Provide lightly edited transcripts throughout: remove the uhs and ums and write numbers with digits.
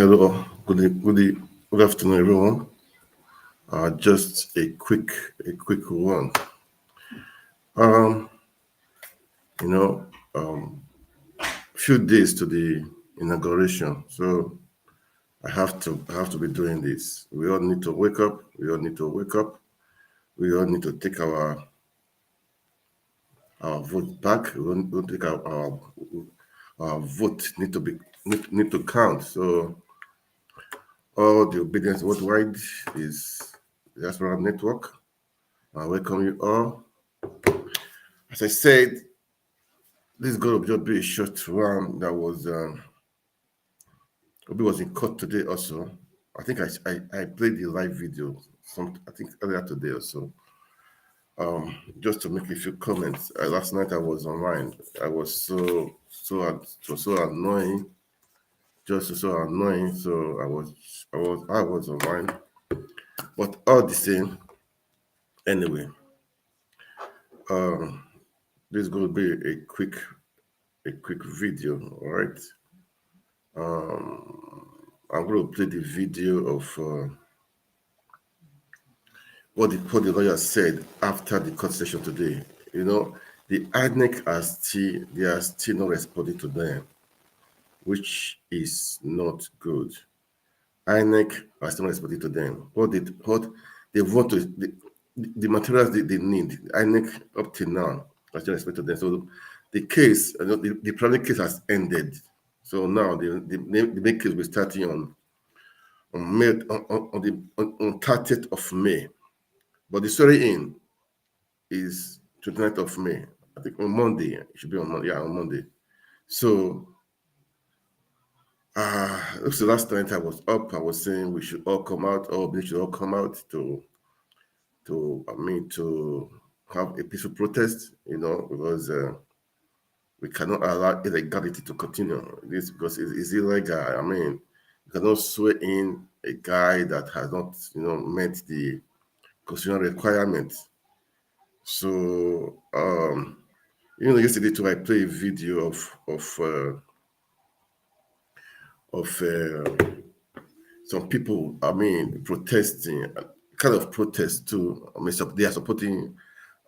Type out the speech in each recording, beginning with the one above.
Hello, good afternoon, everyone. Just a quick one. Um, you know, few days to the inauguration, so I have to be doing this. We all need to wake up. We all need to wake up. We all need to take our vote back. We all need to take our vote need to count. So all the obedience worldwide is the Diaspora Network. I welcome you all. As I said, this is going to just be a short one. That was Obi was in court today also. I think I played the live video I think earlier today or so. Just to make a few comments. Last night I was online. I was so annoying, just so annoying. So I was online. But all the same, anyway, this is going to be a quick video. All right. I'm going to play the video of what the lawyer said after the court session today. You know, the INEC they are still not responding to them, which is not good. INEC are still not responding to them. What they want to the materials they need. INEC up till now are still responding to them. So the case, the private case has ended. So now the main case will be starting on May on 30th of May. But the swearing-in is 29th of May. I think on Monday. It should be on Monday. Yeah, on Monday. So it was the last night I was up. I was saying we should all come out, we should all come out to have a peaceful protest, because we cannot allow illegality to continue. This because it's illegal. I mean, you cannot swear in a guy that has not, met the constitutional requirements. So, yesterday too, I played a video of some people. I mean, protesting, kind of protest too. I mean, they are supporting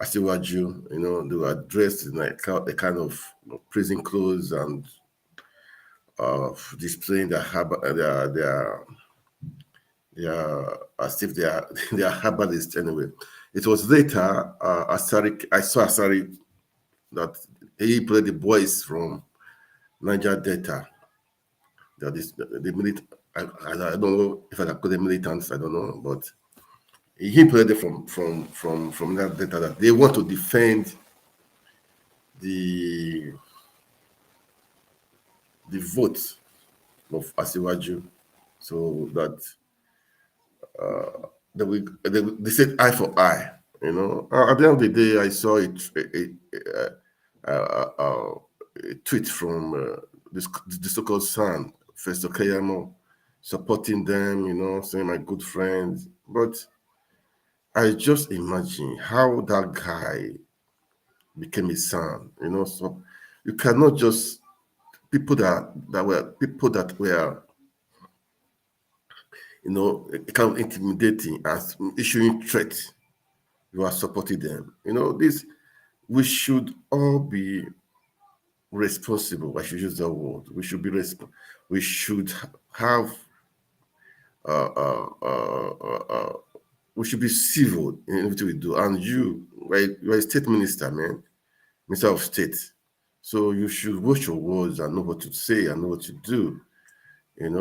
Asiwaju. They were dressed in like a kind of prison clothes and displaying their as if they are they are herbalists anyway. It was later I saw Asari that he played the boys from Niger Delta. That is the militant. I don't know if I can call them militants. I don't know, but he played it from that data that they want to defend the vote of Asiwaju, so that they said eye for eye. At the end of the day, I saw a tweet from the so-called son, Festo Kayamo, supporting them, saying my good friends. But I just imagine how that guy became a son, so you cannot just people that were kind of intimidating as issuing threats, you are supporting them. We should all be responsible. I should use that word. We should be we should have we should be civil in everything we do. And you're a state minister, man, minister of state. So you should watch your words and know what to say and know what to do.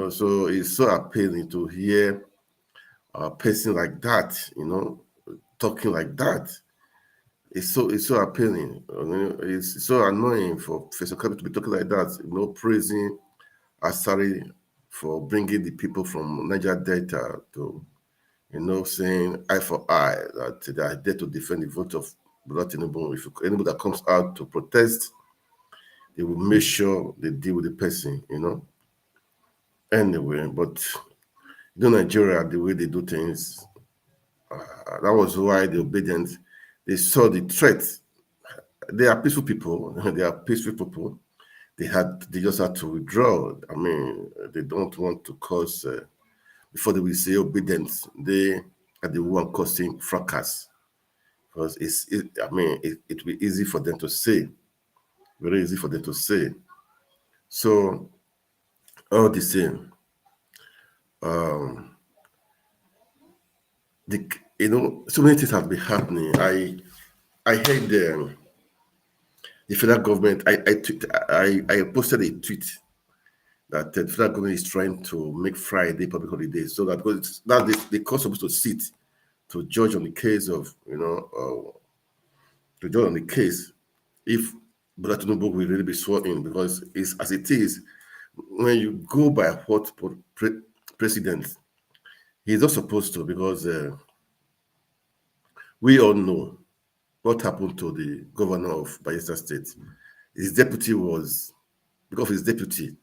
So it's so appealing to hear a person like that, talking like that. It's so appealing. It's so annoying for Professor Kabi to be talking like that, praising Asari for bringing the people from Niger Delta to, saying eye for eye, that they are there to defend the vote of Bola Tinubu. If anybody that comes out to protest, they will make sure they deal with the person, Anyway, but Nigeria, the way they do things, that was why the obedience, they saw the threat. They are peaceful people. They are peaceful people. they just had to withdraw. I mean, they don't want to cause before they will say obedience. They are the one causing fracas because I mean, it will be easy for them to say, very easy for them to say. So all the same, um, the so many things have been happening. I heard the federal government. I posted a tweet that the federal government is trying to make Friday public holiday, so that because the court supposed to sit to judge on the case of to judge on the case if Bola Tinubu will really be sworn in, because it's as it is when you go by what president he's not supposed to, because we all know what happened to the governor of Bayelsa State. His deputy was, because of his deputy,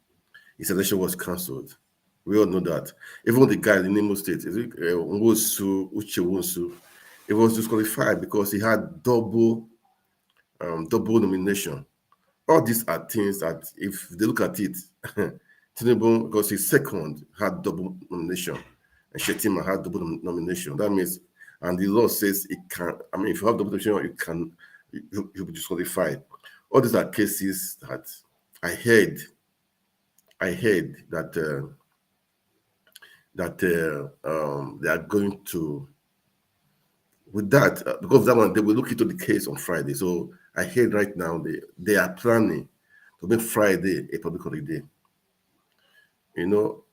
his election was cancelled. We all know that. Even the guy in Imo State, Nwosu Uche Wonsu, he was disqualified because he had double nomination. All these are things that, if they look at it, Tinubu, because his second had double nomination, and Shetima had double nomination. That means, and the law says it can. I mean, if you have double nomination, you can, you'll be disqualified. All these are cases that I heard. I heard that they are going to, with that, because that one, they will look into the case on Friday. So I heard right now they are planning to make Friday a public holiday. You know,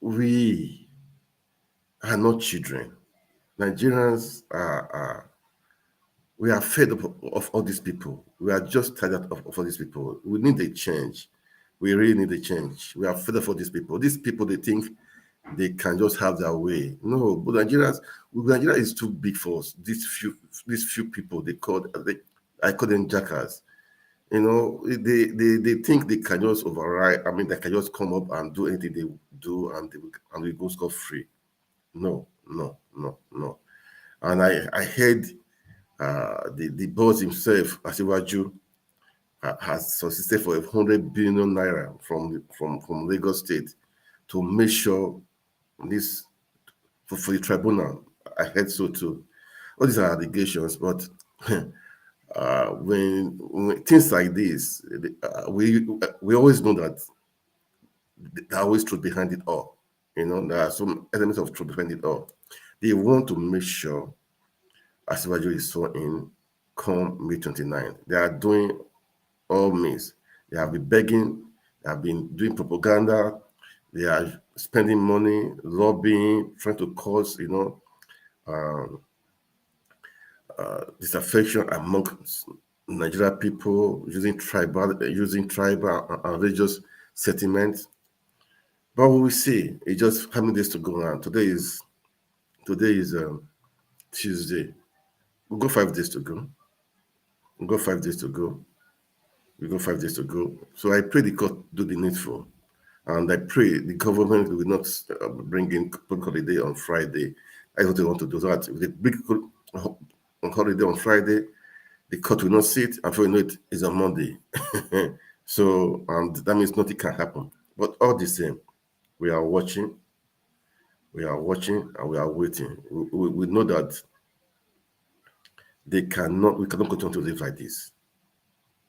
we are not children. Nigerians we are fed up of all these people. We are just tired of all these people. We need a change. We really need a change. We are fed up of all these people. These people, they think they can just have their way. No, but Nigeria is too big for us. These few people, I call them jackals. You know, they think they can just override. I mean, they can just come up and do anything they do, and we go scot free. No, no, no, no. And I heard the boss himself, Asiwaju, has solicited for 100 billion naira from Lagos State to make sure this for the tribunal. I heard so too. All these are allegations, but when things like this, we always know that there are always truth behind it all. You know, there are some elements of truth behind it all. They want to make sure Asiwaju is sworn in come May 29. They are doing all means. They have been begging, they have been doing propaganda, they are spending money, lobbying, trying to cause, disaffection amongst Nigerian people, using tribal and religious sentiments. But we will see. It's just how many days to go on. Today is Tuesday. We'll go 5 days to go. We'll go 5 days to go. We go 5 days to go. So I pray the court do the needful. And I pray the government will not bring in public holiday on Friday. I don't want to do that. With a big holiday on Friday, the court will not sit, and before you know it, it's on Monday. So that means nothing can happen. But all the same, we are watching, and we are waiting. We know that we cannot continue to live like this.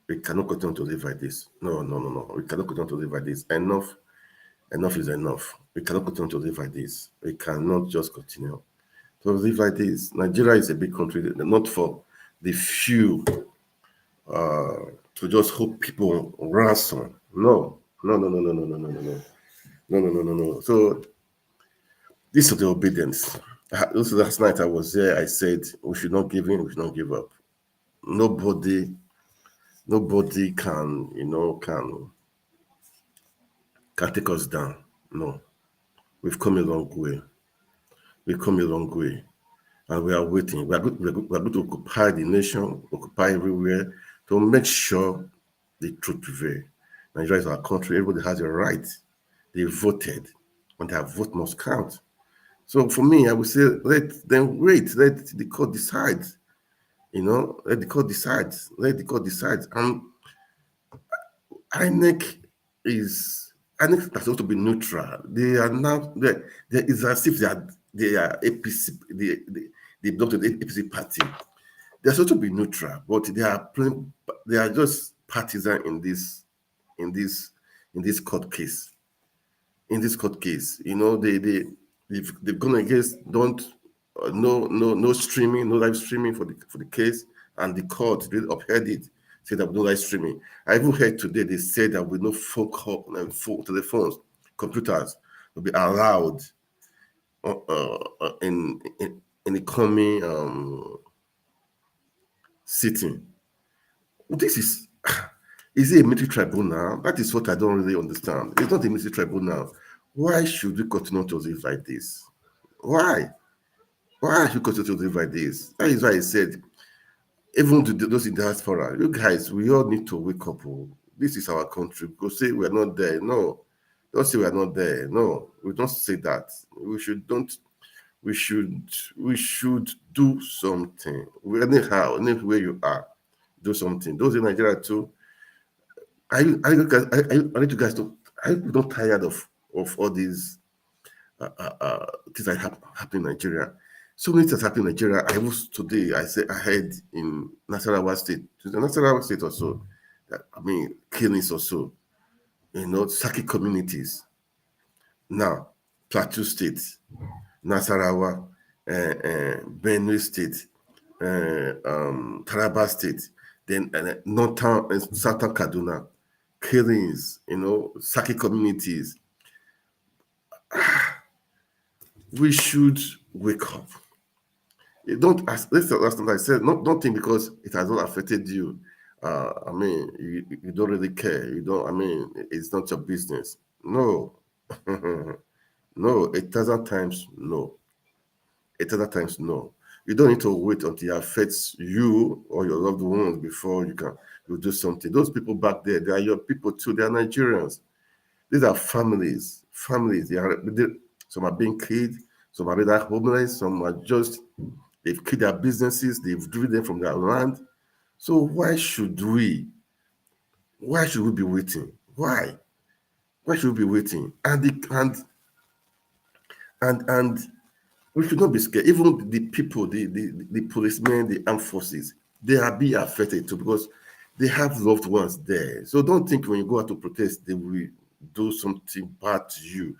We cannot continue to live like this. No. We cannot continue to live like this. Enough is enough. We cannot continue to live like this. We cannot just continue to live like this. Nigeria is a big country, not for the few to just hold people ransom. No. So this is the obedience. Also, last night I was there. I said we should not give in. We should not give up. Nobody can take us down. No, we've come a long way. And we are waiting. We are going to occupy the nation, occupy everywhere, to make sure the truth prevails. Nigeria is our country. Everybody has a right. They voted, and their vote must count. So for me, I would say let them wait. Let the court decide. Let the court decide. And INEC is supposed to be neutral. They are now there. There is as if they are APC. They belong to the APC party. They're supposed to be neutral, but they are just partisan in this in this court case. In this court case, they've gone against don't no streaming, no live streaming for the case, and the court they upheld it, said that no live streaming. I even heard today they said that with no phone call and phone telephones, computers will be allowed in the coming sitting. This is it a military tribunal? That is what I don't really understand. It's not a military tribunal. Why should we continue to live like this? Why? Why should we continue to live like this? That is why I said, even to those in diaspora, you guys, we all need to wake up. Oh. This is our country. Go say we're not there. No. Don't say we're not there. No, we don't say that. We should do something. Anyhow, anywhere you are, do something. Those in Nigeria too. I need you guys to. I hope you're not tired of all these things that happen in Nigeria. So many things happen in Nigeria. I was today. I heard in Nasarawa State, Nasarawa State also. I mean, killings also. Saki communities. Now, Plateau State, Nasarawa, Benue State, Taraba State, then Northern and Southern Kaduna, killings, Saki communities. We should wake up. You don't ask. That's what I said. Don't think because it has not affected you. I mean, you don't really care. You don't. I mean, it's not your business. No, no. 1,000 times no. 1,000 times no. You don't need to wait until it affects you or your loved ones before you do something. Those people back there, they are your people too. They are Nigerians. These are families. Families. Some are being killed. Some are either homeless. Some are they've killed their businesses. They've driven them from their land. So why should we be waiting? Why? Why should we be waiting? And we should not be scared. Even the people, the policemen, the armed forces, they are being affected too because they have loved ones there. So don't think when you go out to protest, they will do something bad to you.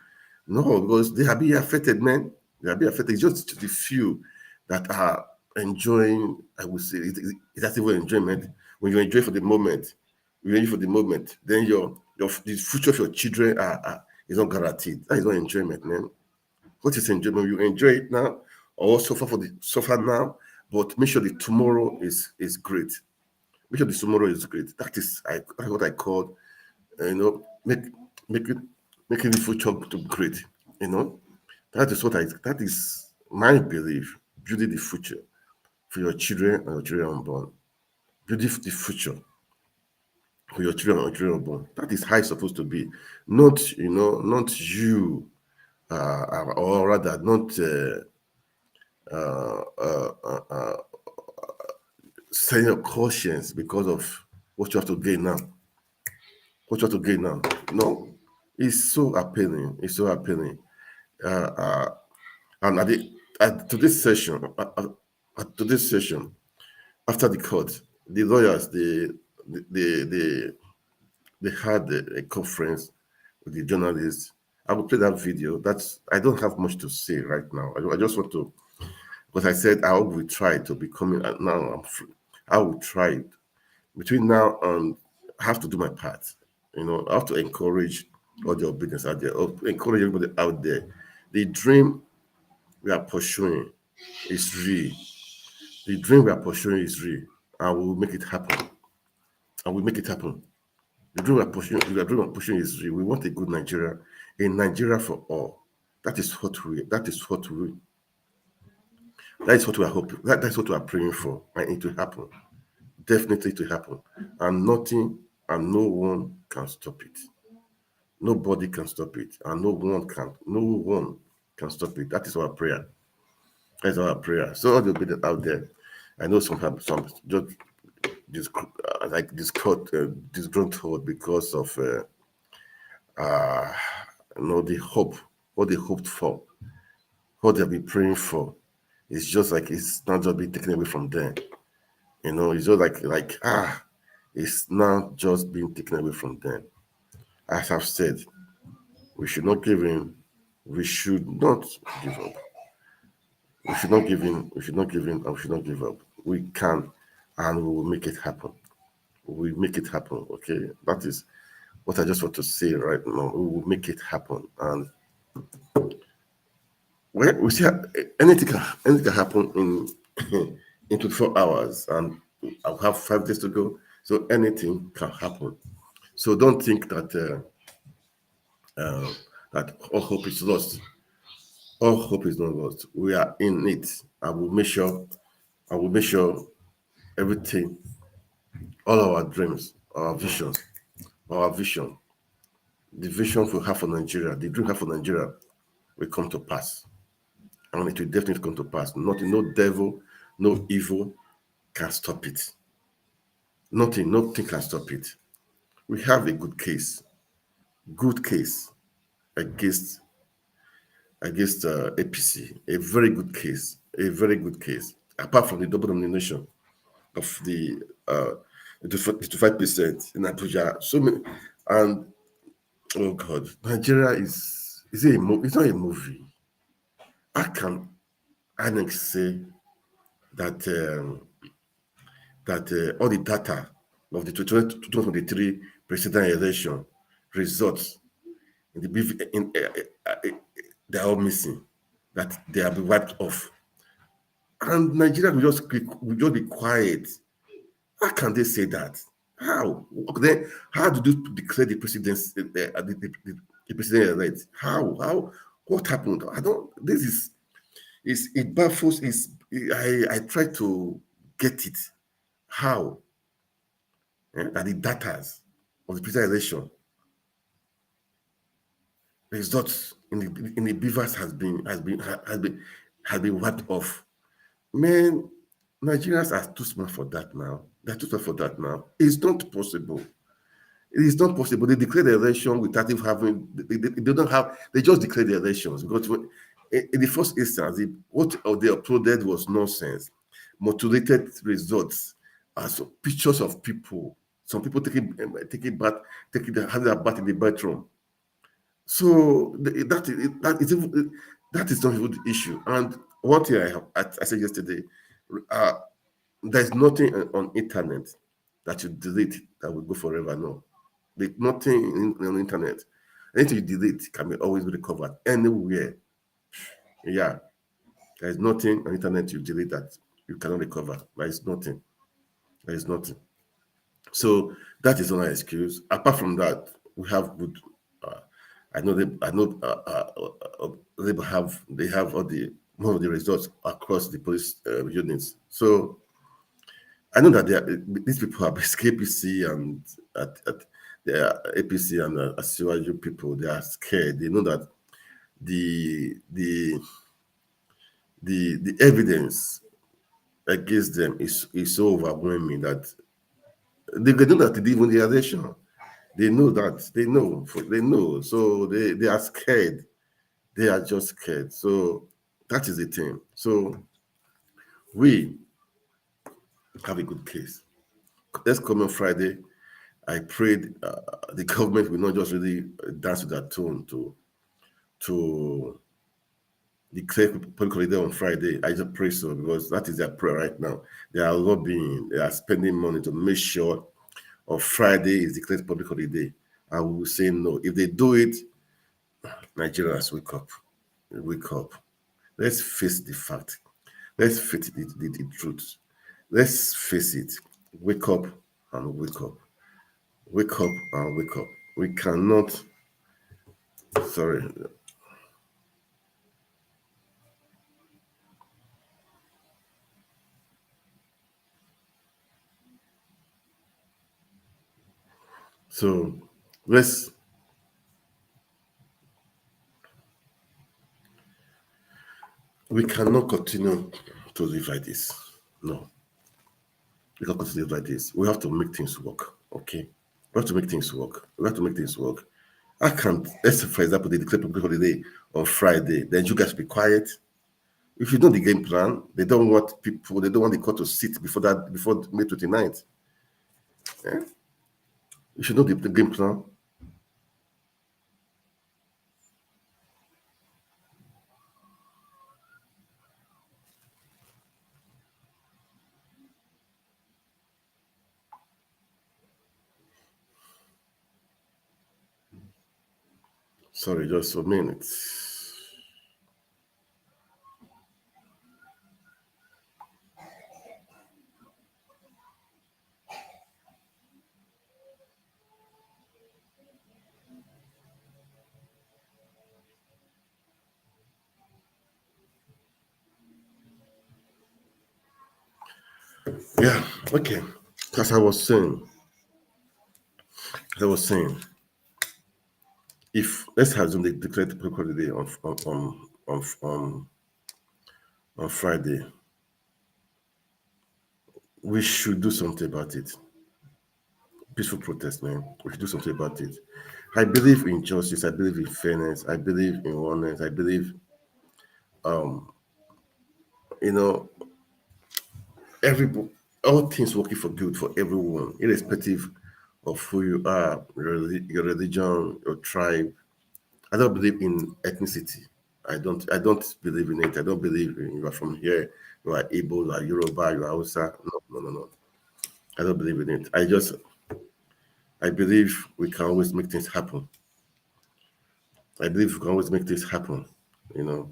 No, because they are being affected, man. They are being affected. It's just the few that are enjoying, I would say, it's even enjoyment. When you enjoy for the moment, then the future of your children is not guaranteed. That is not enjoyment, man. What is enjoyment? You enjoy it now, or suffer now, but make sure the tomorrow is great. Make sure the tomorrow is great. That's what I call, making the future to great. That is my belief. Building the future for your children and your children unborn. Building the future for your children and your children unborn. That is how it's supposed to be. Not you, or rather, not selling your conscience because of what you have to gain now. What you have to gain now. No, it's so appealing. It's so appealing. And to this session, after the court, the lawyers they had a conference with the journalists. I will play that video. I don't have much to say right now. I just want to, because I said I will try to be coming. Now I'm free. I will try it. Between now and I have to do my part. I have to encourage all the obedience out there, encourage everybody out there. The dream we are pursuing is real. The dream we are pursuing is real, and we will make it happen. And we make it happen. The dream we are pushing is real. We want a good Nigeria, a Nigeria for all. That is what we are hoping. That's what we are praying for, and it will happen. Definitely to happen. And nothing and no one can stop it. Nobody can stop it, and no one can stop it. That is our prayer. That's our prayer. So all the people out there, I know some just disgruntled because of uh, the hope, what they hoped for, what they've been praying for. It's just like it's not just being taken away from them. It's just it's not just being taken away from them. As I've said, we should not give in. We should not give up. We should not give in. We should not give in. And we should not give up. We can, and we will make it happen. We make it happen. Okay, that is what I just want to say right now. We will make it happen, and when we see anything can happen in 24 hours, and I'll have 5 days to go. So anything can happen. So don't think that all hope is lost. All hope is not lost. We are in it. I will make sure. I will make sure everything, all our dreams, our vision, the vision we have for Nigeria, the dream we have for Nigeria, will come to pass, and it will definitely come to pass. Nothing, no devil, no evil can stop it. Nothing can stop it. We have a good case against APC, a very good case. Apart from the double nomination of the 25% in Abuja, so many, and oh God, Nigeria is it's not a movie. How can INEC say that all the data of the 2023 presidential election results in they are all missing, that they have been wiped off, and Nigeria will just be quiet? How can they say that? How? Okay, then how do you declare the the president elect? How? What happened? I don't. This is it baffles. I try to get it. How? That the data of the presidential election results in the beavers has been wiped off. Man, Nigerians are too smart for that now. They're too smart for that now. It's not possible. It is not possible. They declare the election without even having. They don't have. They just declare the elections because in the first instance, what they uploaded was nonsense, motivated results, as pictures of people. Some people taking bath, having a bath in the bathroom. So that is not even the issue. And one thing I said yesterday, uh, there's nothing on internet that you delete that will go forever. No, there's nothing on the internet. Anything you delete can always be recovered anywhere. Yeah, there's nothing on internet you delete that you cannot recover. There is nothing. There is nothing. So that is not an excuse. Apart from that, we have good. Uh, I know they. I know they have all the more of the results across the police units. So I know that these people are basically APC and they are APC and Asiwaju people. They are scared. They know that the the the evidence against them is so overwhelming that they know that even the election. They know that. They know. They know. So they are scared. They are just scared. So that is the thing. So we have a good case. Let's come on Friday. I prayed the government will not just really dance to that tune to declare public holiday on Friday. I just pray so because that is their prayer right now. They are lobbying. They are spending money to make sure on Friday is declared public holiday. I will say no. If they do it, Nigerians, wake up. Wake up. Let's face the fact. Let's face the truth. Let's face it. Wake up and wake up. Wake up and wake up. We cannot. Sorry. So let's. We cannot continue to live like this. No. we can continue like this. We have to make things work. Okay, we have to make things work. We have to make things work. I can't. Let's say, for example, they declare public holiday on Friday. Then you guys be quiet. If you know the game plan, they don't want people. They don't want the court to sit before May 29th. Yeah? You should know the game plan. Sorry, just a minute. Yeah, okay. As I was saying, if let's assume they declare the public holiday on Friday, we should do something about it. Peaceful protest, man. We should do something about it. I believe in justice. I believe in fairness. I believe in oneness. I believe, you know, every all things working for good for everyone, irrespective of who you are, your religion, your tribe. I don't believe in ethnicity. I don't believe in it. I don't believe in you are from here, you are Igbo, you are Yoruba, you are Hausa. No. I don't believe in it. I believe we can always make things happen. I believe we can always make things happen. You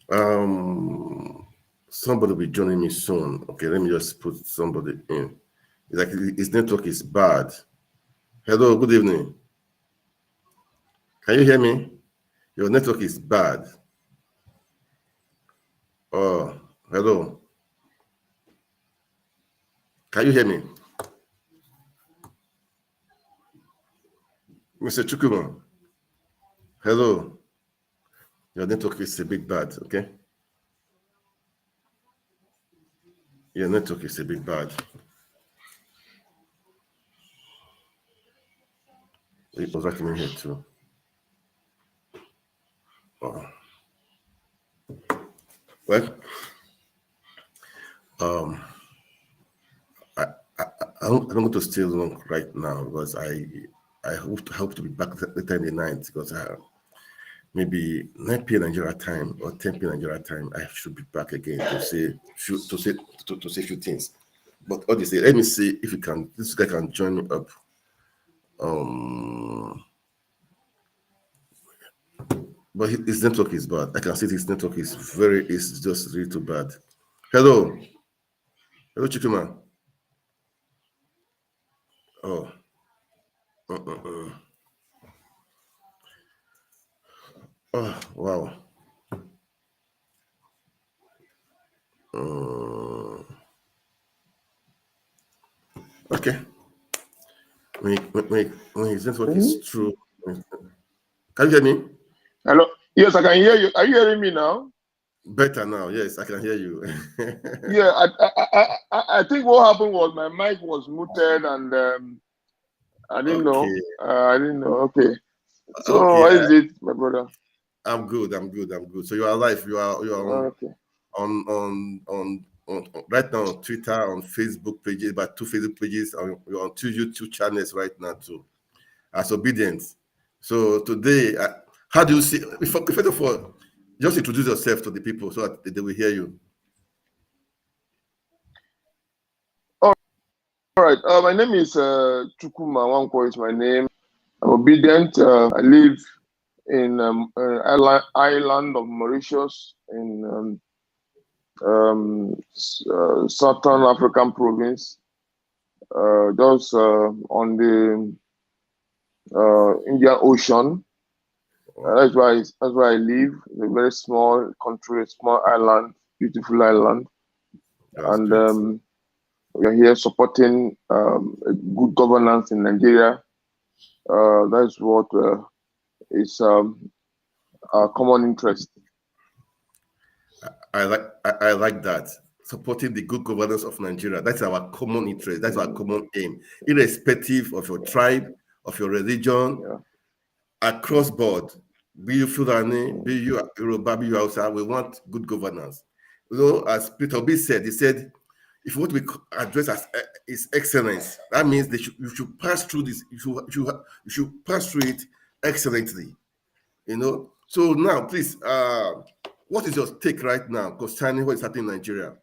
know. Somebody will be joining me soon. Okay, let me just put somebody in. It's like his network is bad. Hello, good evening. Can you hear me? Your network is bad. Oh, hello. Can you hear me? Mr. Chukuma. Hello. Your network is a bit bad, okay? Your network is a bit bad. It was actually here too. Oh. Well, I'm going to stay long right now because I hope to be back later in the night because maybe 9 p.m. Nigeria time or 10 p.m. Nigeria time I should be back again to say a few things. But obviously, let me see if this guy can join me up. But his network is bad. I can see his network is just really too bad. Hello, Chikuma. Oh, oh, wow. Okay. When his network is true, can you hear me? Hello. Yes, I can hear you. Are you hearing me now? Better now. Yes, I can hear you. Yeah, I think what happened was my mic was muted and I didn't know. Okay. I didn't know. Okay. So Okay. what is it, my brother? I'm good. So you are live. You are Okay. on right now on Twitter, on Facebook pages, about 2 Facebook pages, you're on 2 YouTube channels right now too. As Obedience. So today, how do you see? First of all, just introduce yourself to the people so that they will hear you. All right. My name is Chukuma Wanko is my name. I'm obedient. I live in island of Mauritius in Southern African province, just on the Indian Ocean. That's where I live. It's a very small country, a small island, beautiful island, and we are here supporting good governance in Nigeria. That's what is our common interest. I like that. supporting the good governance of Nigeria. That's our common interest. That's our common aim, irrespective of your tribe, of your religion, across board. Be you Fulani, be you Yoruba, be you Hausa, we want good governance. You know, as Peter B said, he said, if what we address as is excellence, that means you should pass through this. You should pass through it excellently. You know. So now, please, what is your take right now concerning what is happening in Nigeria?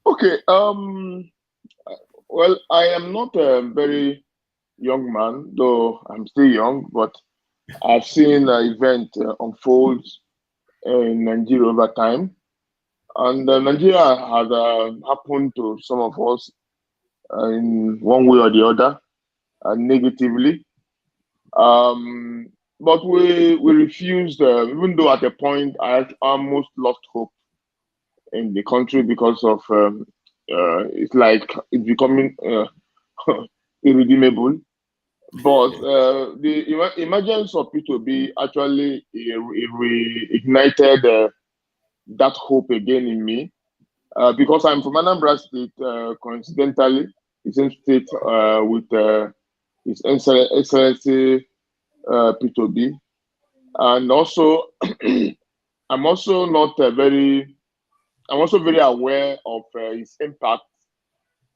Okay. Well, I am not a very young man, though I'm still young, but I've seen an event unfold in Nigeria over time. And Nigeria has happened to some of us in one way or the other, negatively. But we refused, even though at a point I almost lost hope in the country because of it's like it's becoming irredeemable. But the emergence of P2B actually reignited that hope again in me, because I'm from Anambra State. Coincidentally, the same state with His Excellency P2B, and also I'm also very aware of his impact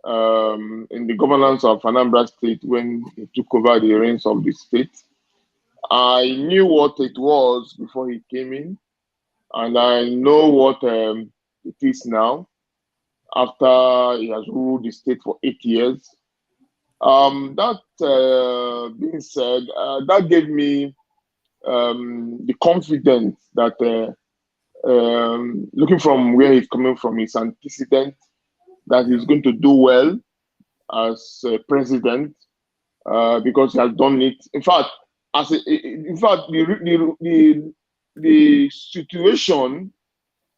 in the governance of Anambra State when he took over the reins of the state. I knew what it was before he came in, and I know what it is now after he has ruled the state for 8 years. That being said, that gave me the confidence that looking from where he's coming from, his antecedent, that he's going to do well as president, because he has done it. In fact, the situation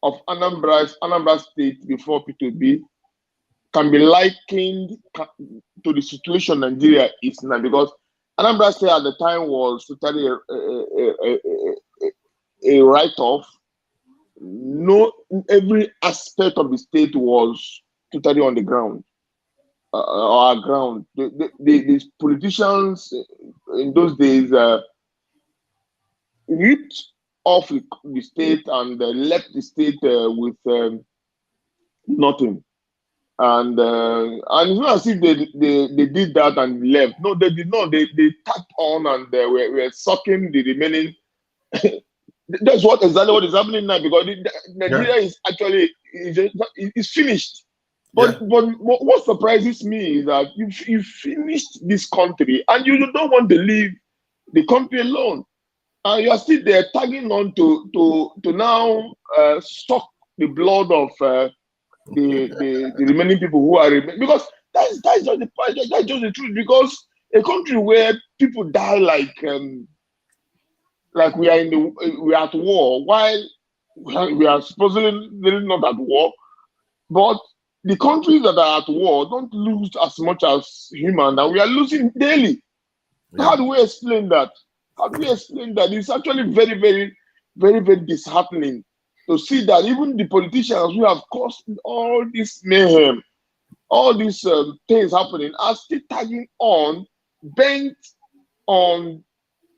of Anambra State before P2B can be likened to the situation Nigeria is now, because Anambra State at the time was totally a write-off. No, every aspect of the state was totally on the ground, or ground. The politicians in those days ripped off the state and left the state with nothing. And it's not as if they did that and left. No, they did not. They tapped on and they were sucking the remaining. That's exactly what is happening now, because Nigeria is actually is finished. But what surprises me is that you finished this country and you don't want to leave the country alone, and you are still there tagging on to now suck the blood of the remaining people who are remaining, because that's just the truth. Because a country where people die like we are at war, while we are supposedly not at war, but the countries that are at war don't lose as much as human, and we are losing daily. Yeah. How do we explain that? It's actually very, very, very, very disheartening to see that even the politicians who have caused all this mayhem, all these things happening, are still tagging on, bent on.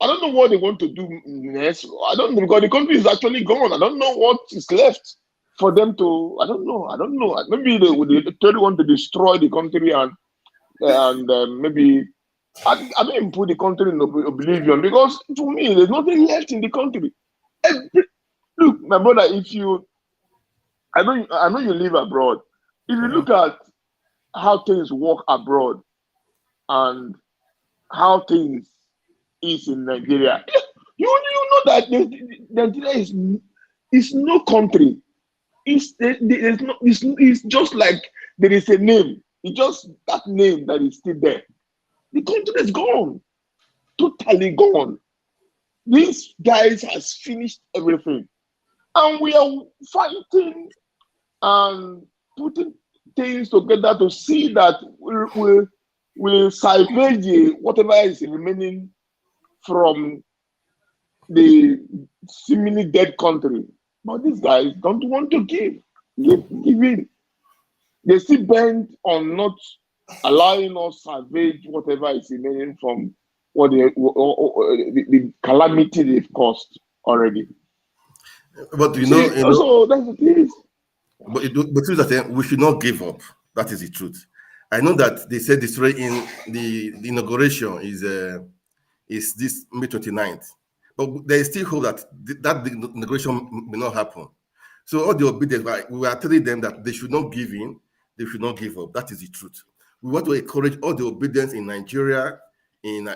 I don't know what they want to do next. I don't know, because the country is actually gone. I don't know what is left for them to. I don't know. Maybe they totally want to destroy the country and maybe I mean put the country in oblivion, because to me there's nothing left in the country. Look, my brother, I know you live abroad. If you look at how things work abroad and how things is in Nigeria, you know that Nigeria is no country. It's just like there is a name. It's just that name that is still there. The country is gone, totally gone. These guys has finished everything, and we are fighting and putting things together to see that we'll salvage whatever is remaining from the seemingly dead country. But these guys don't want to give in. They still bend on not allowing us salvage whatever is remaining from what the calamity they've caused already. But So that's the thing. but the truth is that we should not give up. That is the truth. I know that they said this right in the inauguration is this May 29th, but there is still hope that the inauguration may not happen. So all the obedience, we are telling them that they should not give in, they should not give up. That is the truth. We want to encourage all the obedience in Nigeria, in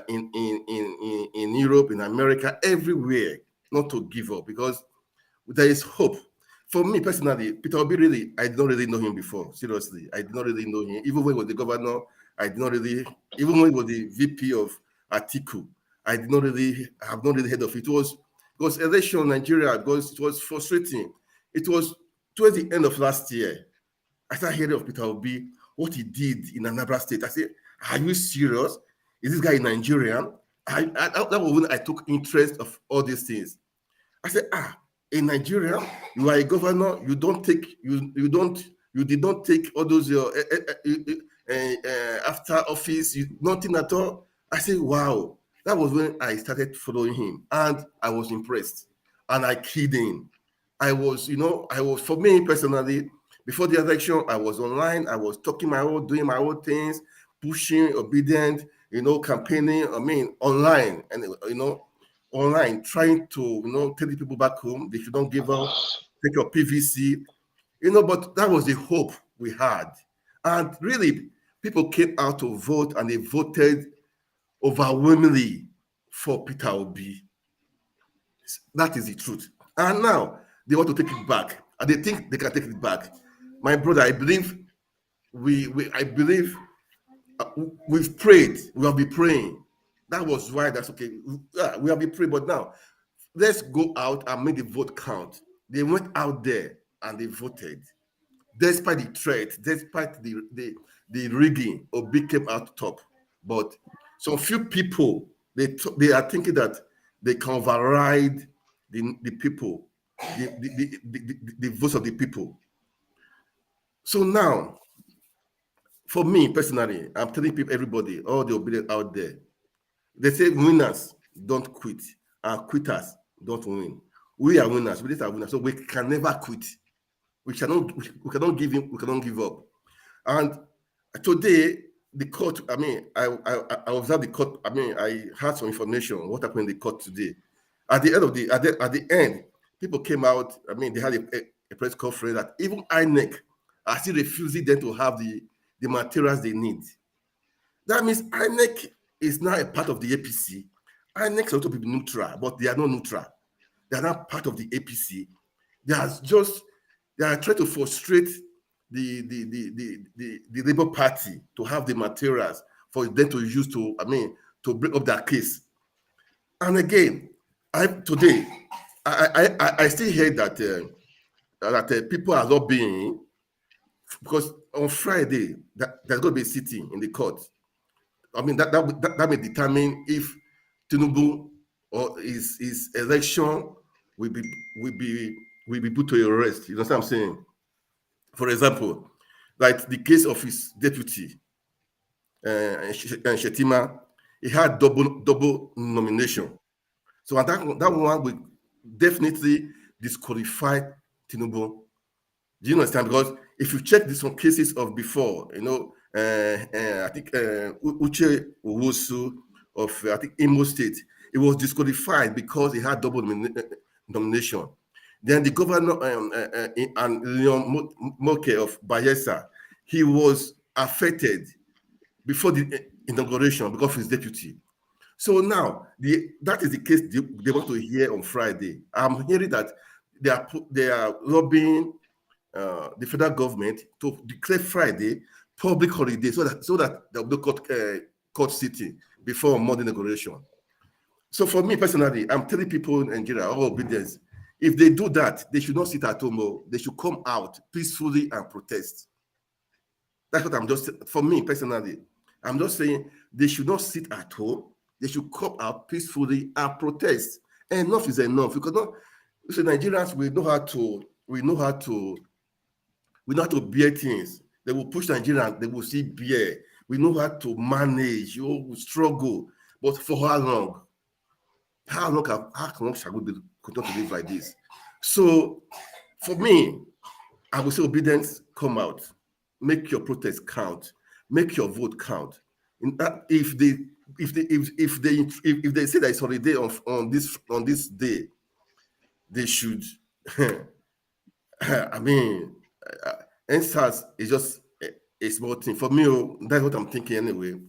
Europe, in America, everywhere, not to give up, because there is hope. For me personally, Peter Obi, really, I did not really know him before. Seriously, I did not really know him. Even when he was the governor, I did not really, even when he was the VP of Atiku, I have not really heard of it. It was election in Nigeria, because it was frustrating. It was towards the end of last year, I started hearing of Peter Obi, what he did in Anambra State. I said, are you serious? Is this guy Nigerian? That was when I took interest of all these things. I said, in Nigeria, you are a governor, you did not take all those after office, nothing at all. I said, wow. That was when I started following him, and I was impressed, and I keyed in. For me personally, before the election, I was online, I was talking doing my own things, pushing, obedient, campaigning, online, and, online, trying to, tell the people back home, they should not give up, take your PVC, but that was the hope we had. And really, people came out to vote, and they voted overwhelmingly for Peter Obi. That is the truth. And now they want to take it back, and they think they can take it back. My brother, I believe we've prayed. We have been praying. That was why that's okay. We have been praying, but now let's go out and make the vote count. They went out there and they voted, despite the threat, despite the rigging. Obi came out top, but some few people they are thinking that they can override the people, the votes of the people. So now, for me personally, I'm telling people, everybody, all the obedient out there, they say winners don't quit, and quitters don't win. We are winners. We are winners, so we can never quit. We cannot give in. We cannot give up. And today, the court. I observed the court. I had some information what happened in the court today. At the end at the end, people came out. They had a press conference that even INEC are still refusing them to have the materials they need. That means INEC is now a part of the APC. INEC is also neutral, but they are not neutral. They are not part of the APC. They are trying to frustrate the Labour Party to have the materials for them to use to bring up their case. And again, I still hear that people are lobbying, because on Friday there's going to be a sitting in the court. That may determine if Tinubu or his election will be put to arrest. You know what I'm saying? For example, like the case of his deputy, Shettima, he had double nomination. So that one will definitely disqualify Tinubu. Do you understand? Because if you check some cases of before, I think Uche Owusu of Imo State, it was disqualified because he had double nomination. Then the governor and Leon Moke of Bayelsa, he was affected before the inauguration because of his deputy. So now that is the case they want to hear on Friday. I'm hearing that they are lobbying the federal government to declare Friday public holiday so that there will be court sitting before Monday inauguration. So for me personally, I'm telling people in Nigeria, all obedience, if they do that, they should not sit at home. They should come out peacefully and protest. That's what for me personally, I'm just saying they should not sit at home. They should come out peacefully and protest. Enough is enough. So Nigerians, we know how to bear things. They will push Nigerians, they will see bear. We know how to manage, we struggle. But for how long? How long shall we continue to live like this? So for me, I would say obedience, come out, make your protest count, make your vote count. If they say that it's holiday on this day, they should. I mean, NSAS is just a small thing for me. That's what I'm thinking anyway.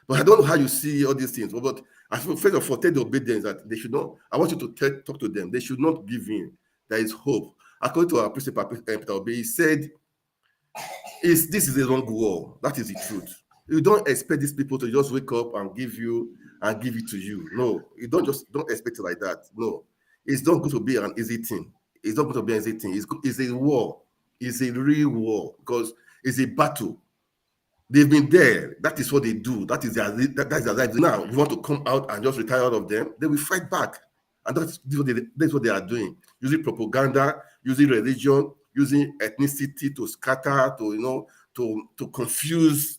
But I don't know how you see all these things. But I feel first of all, tell the obedience that they should not. I want you to talk to them. They should not give in. There is hope. According to our principal, Peter Obi, he said, this is a wrong war. That is the truth. You don't expect these people to just wake up and give it to you. No, you don't expect it like that. No, it's not going to be an easy thing. It's not going to be an easy thing. It's a war. It's a real war because it's a battle. They've been there. That is what they do. That's their life. Now you want to come out and just retire out of them? They will fight back, and that's what they are doing. Using propaganda, using religion, using ethnicity to scatter, to confuse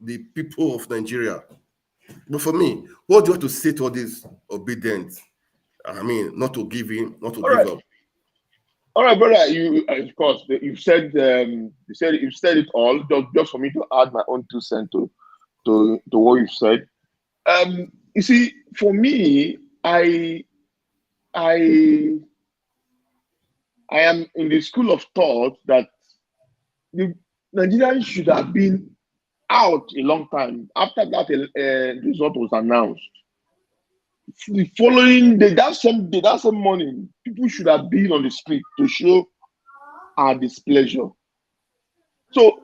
the people of Nigeria. But for me, what do you want to say to all these obedience? I mean, not to give in, not to give up. All right, brother. You, of course, you've said it all. Just for me to add my own 2 cents to what you've said. You see, for me, I am in the school of thought that the Nigerians should have been out a long time after that result was announced. The following day, that same morning, people should have been on the street to show our displeasure. So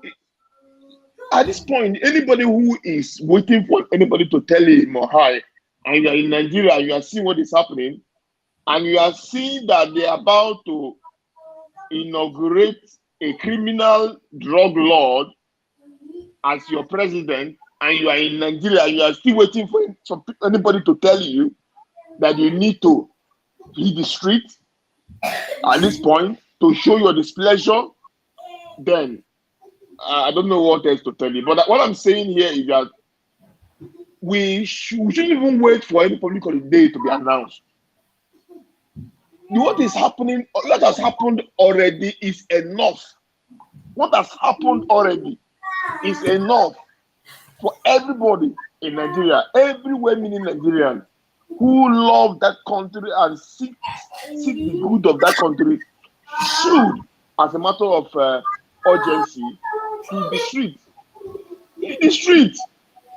at this point, anybody who is waiting for anybody to tell him or her, and you are in Nigeria, you are seeing what is happening, and you are seeing that they are about to inaugurate a criminal drug lord as your president, and you are in Nigeria, you are still waiting for anybody to tell you that you need to hit the street at this point to show your displeasure, then I don't know what else to tell you. But what I'm saying here is that we shouldn't even wait for any public holiday to be announced. What is happening, what has happened already is enough. What has happened already is enough for everybody in Nigeria, everywhere meaning Nigerians, who love that country and seek the good of that country, should, as a matter of urgency, hit the street. Hit the street.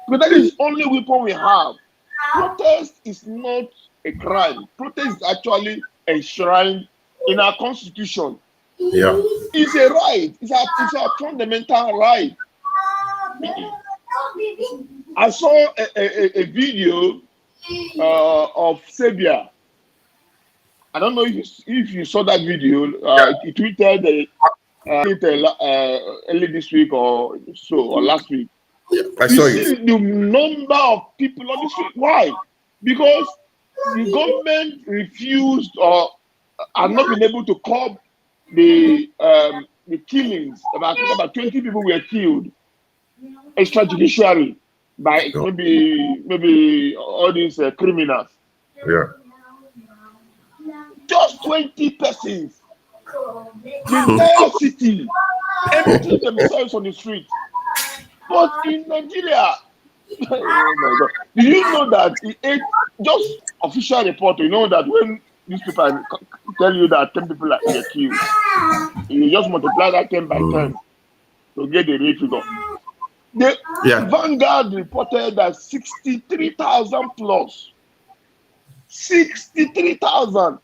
Because that is the only weapon we have. Protest is not a crime. Protest is actually enshrined in our constitution. Yeah. It's a right. It's a fundamental right. I saw a video of Sabia. I don't know if you saw that video. It tweeted early this week or last week. Yeah, I saw it. You see the number of people on the street. Why? Because the government refused or have not been able to curb the killings. About 20 people were killed extrajudicially by maybe all these criminals. Yeah. Just 20 persons. The entire city emptied themselves on the street. But in Nigeria, oh my God, did you know that just official report? You know that when newspapers tell you that 10 people are killed, you just multiply that 10 by 10 to get the real figure. The Vanguard reported that 63,000 plus 63,000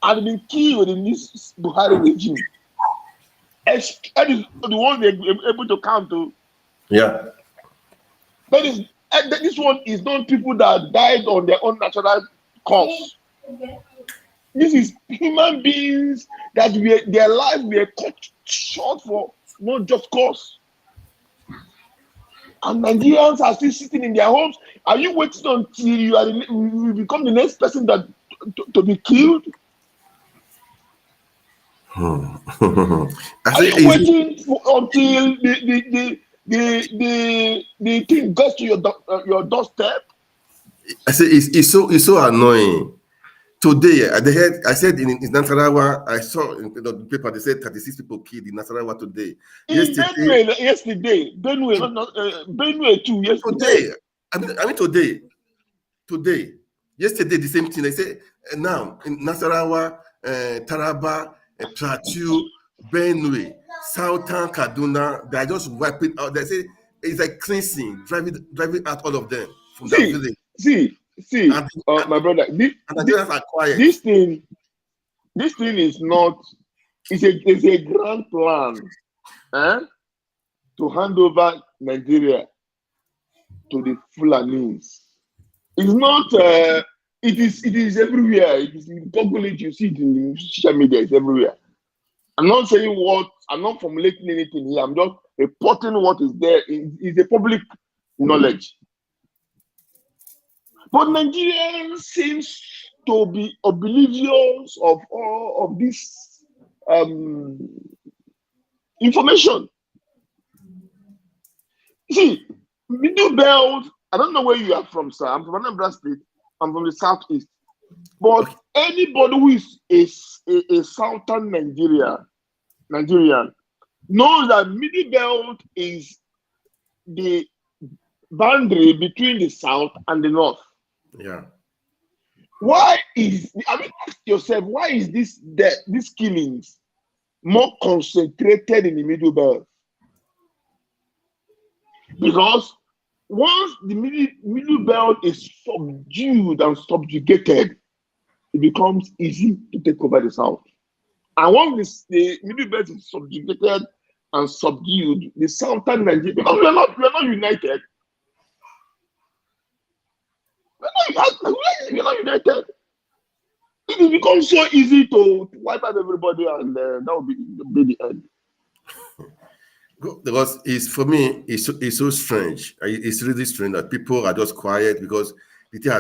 had been killed in this Buhari regime. That is the one they're able to count to. Yeah. This one is not people that died on their own natural cause. This is human beings that their lives were cut short for not just cause. And Nigerians are still sitting in their homes. Are you waiting until you become the next person to be killed? I Are say, you waiting until the thing gets to your doorstep? it's so annoying. Today, I said in Nasarawa, I saw in the paper, they said 36 people killed in Nasarawa today. In Yesterday, Benue, yesterday, Benue too, yesterday. today, I mean today, yesterday, the same thing. They say now in Nasarawa, Taraba, Plateau, Benue, Southern Kaduna, they are just wiping out. They say it's like cleansing, driving out all of them from that See, village. see, And, my brother, and Nigerians are quiet. this thing is not, it's a grand plan to hand over Nigeria to the Fulanis. It's not, it is everywhere. It is in Google, you see it in social media, it's everywhere. I'm not saying I'm not formulating anything here. I'm just reporting what is there. It's a public knowledge. But Nigerians seems to be oblivious of all of this information. See, Middle Belt, I don't know where you are from, sir. I'm from Anambra State. I'm from the southeast. But anybody who is a southern Nigerian knows that Middle Belt is the boundary between the south and the north. Yeah. Why is, I mean, ask yourself, why is these killings more concentrated in the Middle Belt? Because once the middle belt is subdued and subjugated, it becomes easy to take over the south. And once the middle belt is subjugated and subdued, the southern Nigeria, because we are not united. We're not united. It becomes so easy to wipe out everybody, and that will be the end. Because for me, it's so strange. It's really strange that people are just quiet because the thing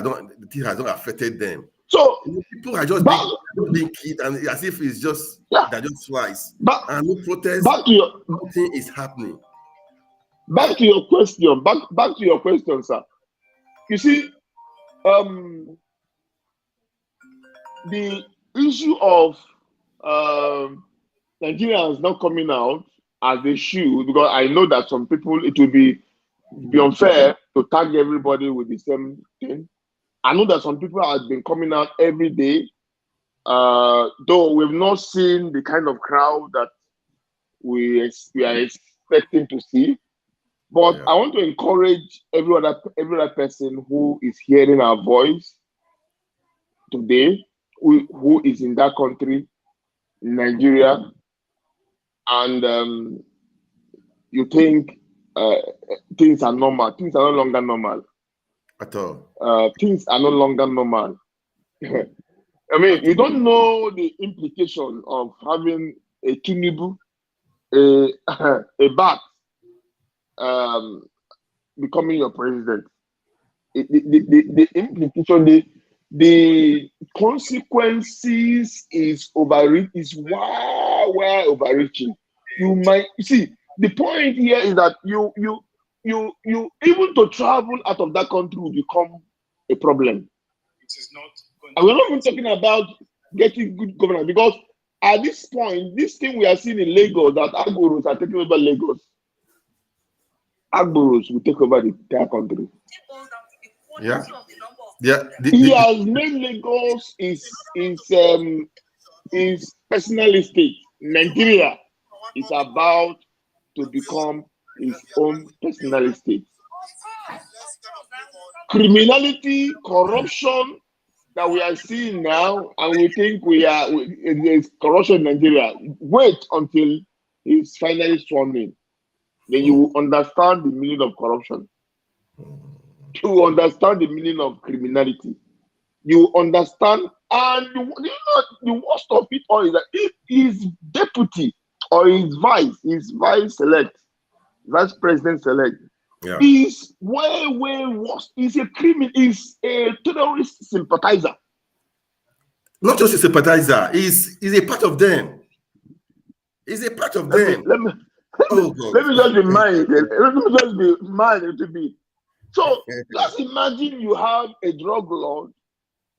has not affected them. So people are just being killed, and as if it's just they're just flies. And no protest. Nothing is happening. Back to your question. Back to your question, sir. You see, the issue of Nigerians not coming out as they should, because I know that some people, it will be unfair to tag everybody with the same thing. I know that some people have been coming out every day, though we've not seen the kind of crowd that we are expecting to see. But I want to encourage every other person who is hearing our voice today, who is in that country, Nigeria, and you think things are normal. Things are no longer normal. At all. Things are no longer normal. I mean, you don't know the implication of having a Tinubu, a bat, becoming your president. The implication, the consequences is way overreaching. You see, the point here is that you even to travel out of that country will become a problem. It is not. And we're not even talking about getting good governance, because at this point, this thing we are seeing in Lagos, that Agboros are taking over Lagos. Agboros will take over the entire country. Yeah. Yeah. He has made Lagos his personal estate. Nigeria is about to become his own personal estate. Criminality, corruption that we are seeing now, and we think there's corruption in Nigeria. Wait until he's finally sworn in. Then you will understand the meaning of corruption. You will understand the meaning of criminality. You understand, and the worst of it all is that if his deputy or his vice president select, is way worse. He's a criminal. He's a terrorist sympathizer. Not just a sympathizer. He's a part of them. It's a part of Let me them. let me Oh God. let me just remind. Let me just remind it to be. So just imagine you have a drug lord,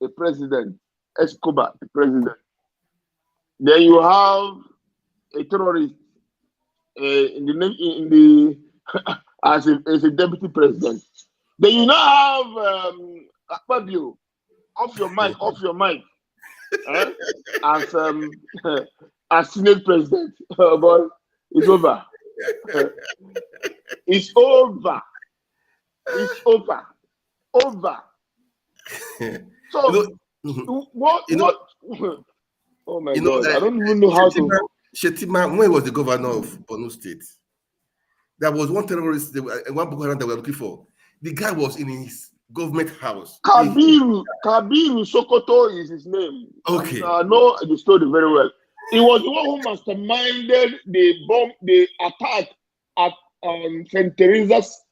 a president, Escobar, the president. Then you have a terrorist in the as a deputy president. Then you now have Akpabio, off your mic, as as Senate president. Oh boy, it's over. It's over. It's over. Over. So what? Oh my God! I don't even know how to. Shettima, when he was the governor of Borno State, there was one terrorist, one Boko Haram that we were looking for. The guy was in his government house. Kabiru Sokoto is his name. Okay. I know the story very well. He was the one who masterminded the attack at St. Teresa's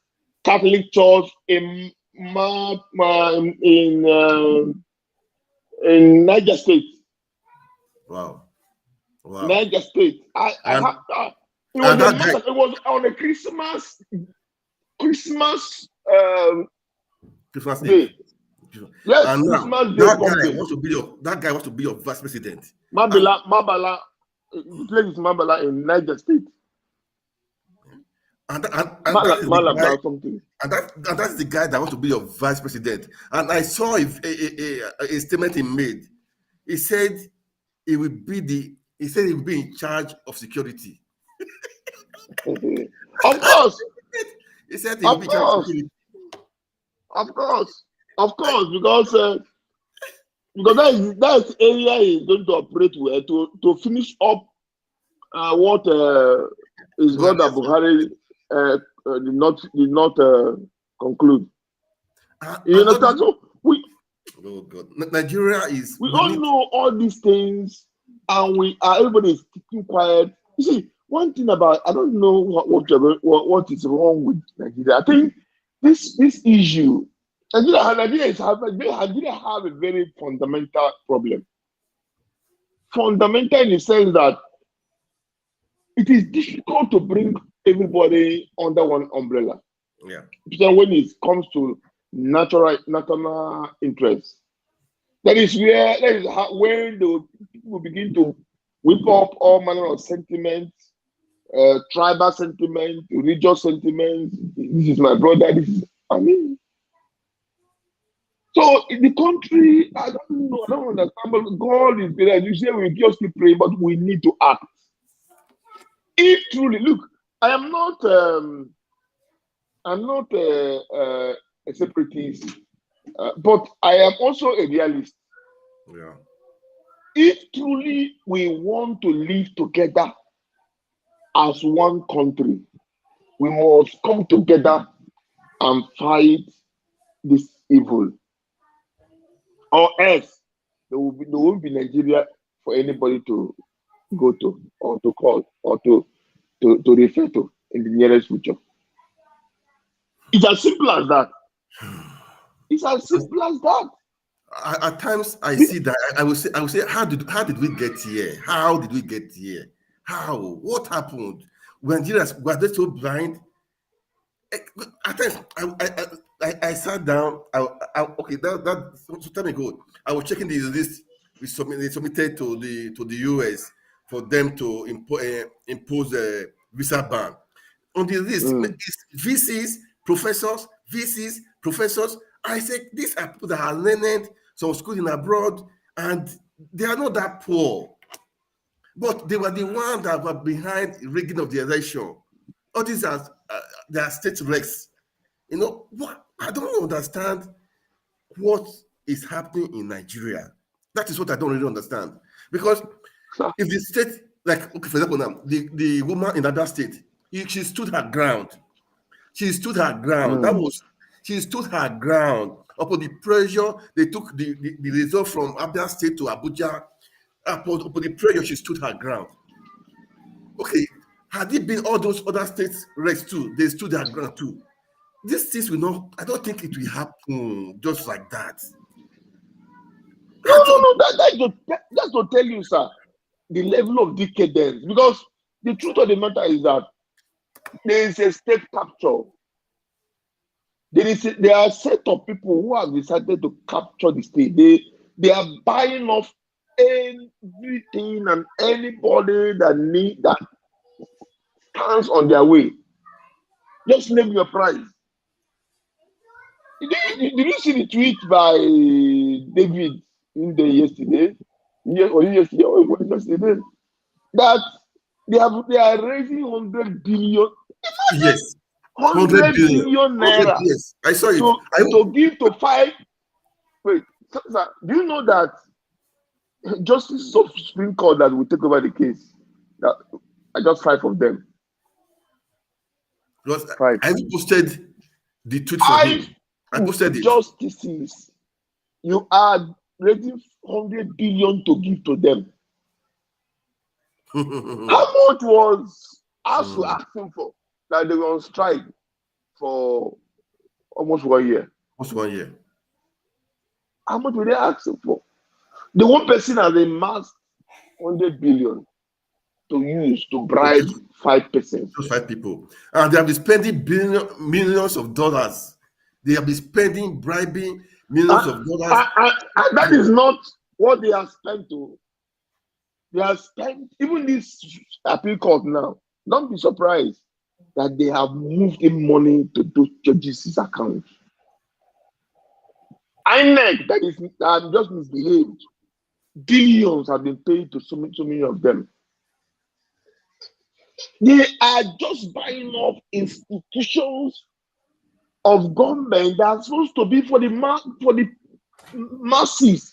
Catholic Church in Niger State. Wow. Niger State. It was on a Christmas day. Yes, and now, Christmas Day. that guy wants to be your vice president. Mabala, the place is Mabala in Niger State. And that's the guy that wants to be your vice president. And I saw a statement he made. He said he would be in charge of security. Of course. He said he would be in charge of security. Of course, because that's area is going to operate with to finish up what his brother Buhari did not conclude. You understand? So oh God, Nigeria is. We all know all these things, and everybody is keeping quiet. You see, one thing about I don't know what is wrong with Nigeria. I think this issue. Nigeria have a very fundamental problem. Fundamental in the sense that it is difficult to bring everybody under one umbrella. Yeah. So when it comes to national interests, that is when the people begin to whip up all manner of sentiments, tribal sentiments, religious sentiments. This is my brother. So in the country, I don't understand, but God is there. You say we just keep praying, but we need to act. If truly, look, I am not a separatist, but I am also a realist. Yeah. If truly we want to live together as one country, we must come together and fight this evil. Or else there won't be Nigeria for anybody to go to or to call or to refer to in the nearest future. It's as simple as that. It's as simple as that. At times I see that I will say, how did we get here? How did we get here? How? What happened? When Nigerians were they so blind? At times I sat down. Okay, that some time ago, I was checking the list they submitted to the US for them to impose a visa ban. On the list, VCs, professors. I said these are people that are learned, some schooling abroad, and they are not that poor, but they were the ones that were behind rigging of the election. All these are they are state regs. You know what? I don't understand what is happening in Nigeria. That is what I don't really understand. Because if the state, like, okay, for example, now the woman in that state, she stood her ground. She stood her ground. She stood her ground upon the pressure. They took the result from Abia State to Abuja. Upon the pressure, she stood her ground. Okay, had it been all those other states regs too, they stood their ground too. These things will not. I don't think it will happen just like that. No. That's to tell you, sir, the level of decadence. Because The truth of the matter is that there is a state capture. There are a set of people who have decided to capture the state. They are buying off everything and anybody that stands on their way. Just name your price. Did you see the tweet by David in the yesterday? Yesterday, that they are raising 100 billion. Yes. 100 billion naira. Yes, I saw it. To give to 5. Wait, sir, do you know that Justice of Supreme Court that will take over the case? That I just 5 of them. Because 5. I posted the tweet for him. I posted it. Justices, you are raising 100 billion to give to them. How much was ASUU asking for? That they were on strike for almost 1 year. Almost 1 year. How much were they asking for? The one person has amassed 100 billion to use to bribe 5%. Those 5 people. And they have been spending millions of dollars. They have been spending, bribing millions of dollars. And that is not what they have spent to. They have spent, even this appeal court now, don't be surprised that they have moved in money to those judges' accounts. INEC, that is just misbehaved. Billions have been paid to so many of them. They are just buying up institutions of government that are supposed to be for the masses.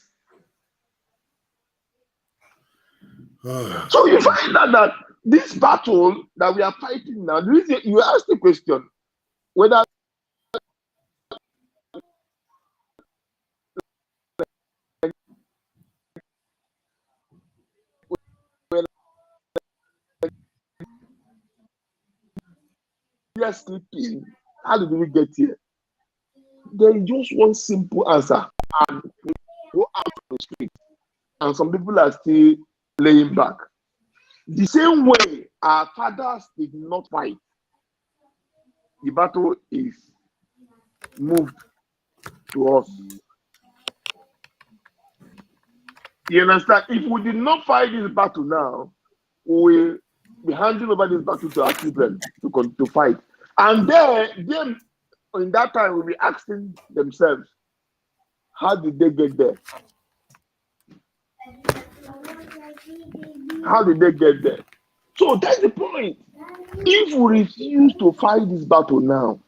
So you find that this battle that we are fighting now, the reason you ask the question whether we are sleeping, how did we get here? There is just one simple answer, and we go out on the street, and some people are still laying back. The same way our fathers did not fight, the battle is moved to us. You understand? If we did not fight this battle now, we will be handing over this battle to our children to fight. And them in that time will be asking themselves, how did they get there? How did they get there? So that's the point. If we refuse to fight this battle now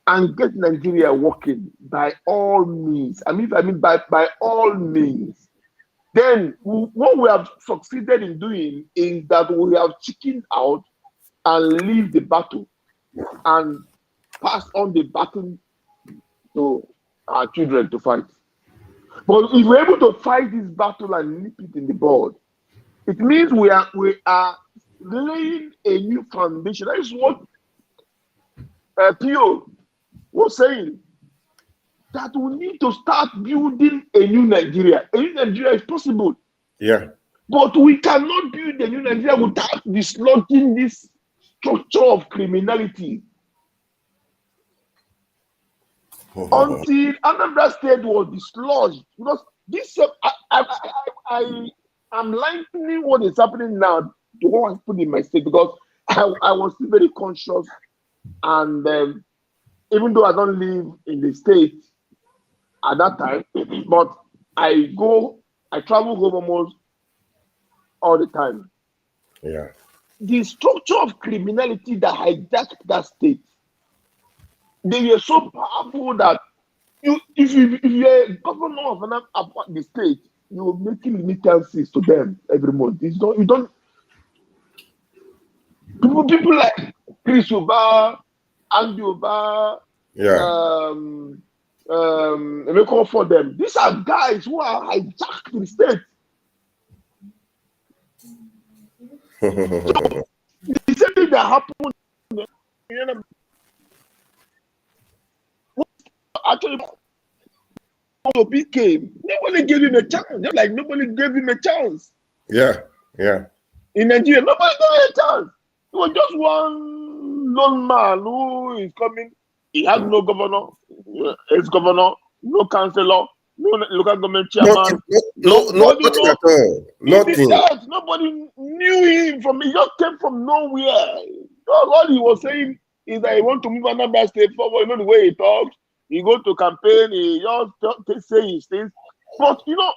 and get Nigeria working by all means, by all means, then what we have succeeded in doing is that we have chickened out and leave the battle and pass on the baton to our children to fight. But if we're able to fight this battle and nip it in the bud, it means we are laying a new foundation. That is what Pio was saying. That we need to start building a new Nigeria. A new Nigeria is possible. Yeah. But we cannot build a new Nigeria without dislodging this structure of criminality. Until Anambra State was dislodged. Because this, I'm likening what is happening now to what I put in my state, because I was still very conscious. And even though I don't live in the state at that time, but I travel home almost all the time. Yeah. The structure of criminality that hijacked that state, they were so powerful that if you're a governor of the state, you're making remittances to them every month. People like Chris Uba, Andy Uba, Emeko for them. These are guys who are hijacked the state. So, the same thing that happened, actually, when Obi came, nobody gave him a chance. Just like nobody gave him a chance. Yeah, yeah. in Nigeria. Nobody gave a chance. It was just one lone man who is coming. He has no governor, ex-governor, no councillor, no local government chairman. Nothing at all. Nothing. Nobody knew him from. He just came from nowhere. All he was saying is that he want to move Anambra State forward. You know the way he talks. He go to campaign. He just say his things. But you know,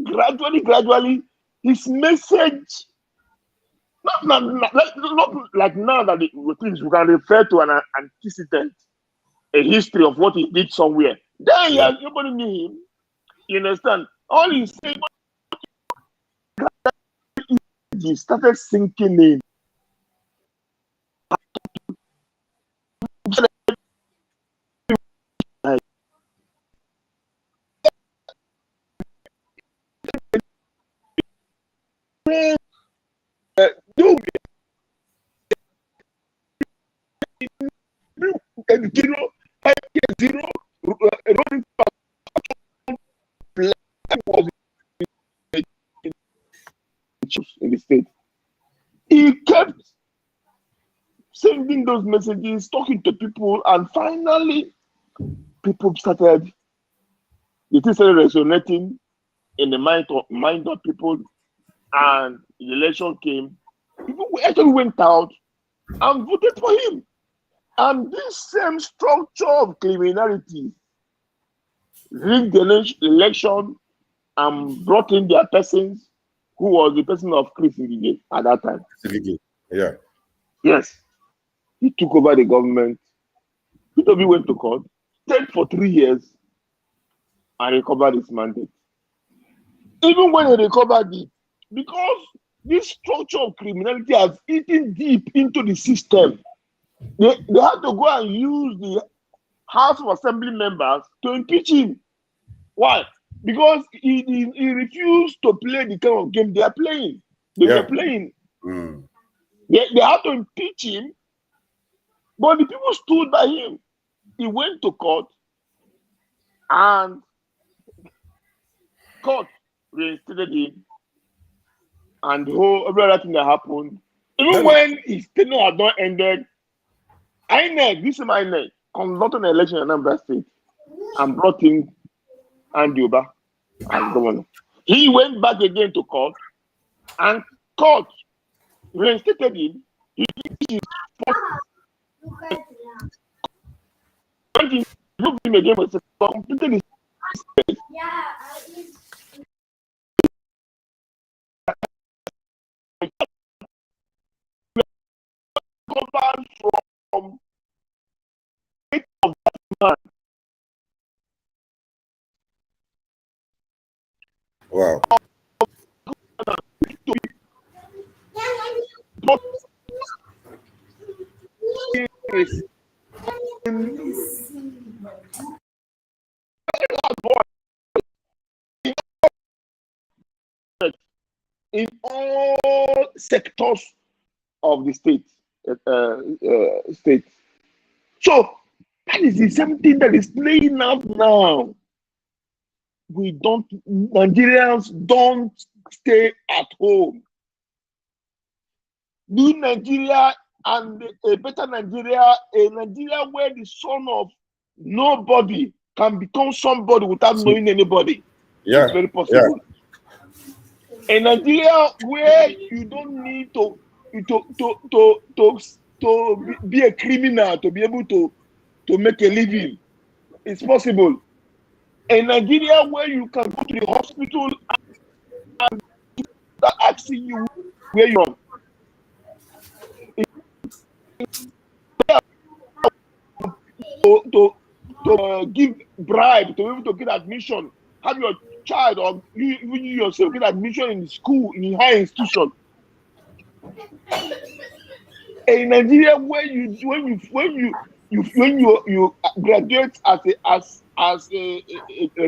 gradually, his message. Not like now that the things we can refer to an antecedent, a history of what he did somewhere. Then nobody knew him. You understand? All he said, he started sinking in. In the state, he kept sending those messages, talking to people, and finally, people started. It started resonating in the mind of people, and the election came. People actually went out and voted for him. And this same structure of criminality rigged the election and brought in their persons, who was the person of Chris Ngige at that time. Yeah. Yes. He took over the government. P2B went to court, stayed for 3 years, and recovered his mandate. Even when he recovered it, because this structure of criminality has eaten deep into the system, they had to go and use the House of Assembly members to impeach him. Why? Because he refused to play the kind of game they are playing. They were playing. They had to impeach him, but the people stood by him. He went to court, and court reinstated him, and every other thing that happened. Even when his tenure had not ended, INEC, this is INEC, conducted an election in Anambra State and brought in Andy Uba as governor. He went back again to court, and court reinstated him. He did his moved him again with completed his covered from of that man. Wow. In all sectors of the state. So that is the same thing that is playing out now. Nigerians don't stay at home. New Nigeria and a better Nigeria, a Nigeria where the son of nobody can become somebody without knowing anybody. Yeah. It's very possible. Yeah. A Nigeria where you don't need to be a criminal to be able to make a living. It's possible. A Nigeria where you can go to the hospital and start asking you where you are. To give bribe to be able to get admission, have your child or even you yourself get admission in the school, in a high institution. A Nigeria where you graduate as a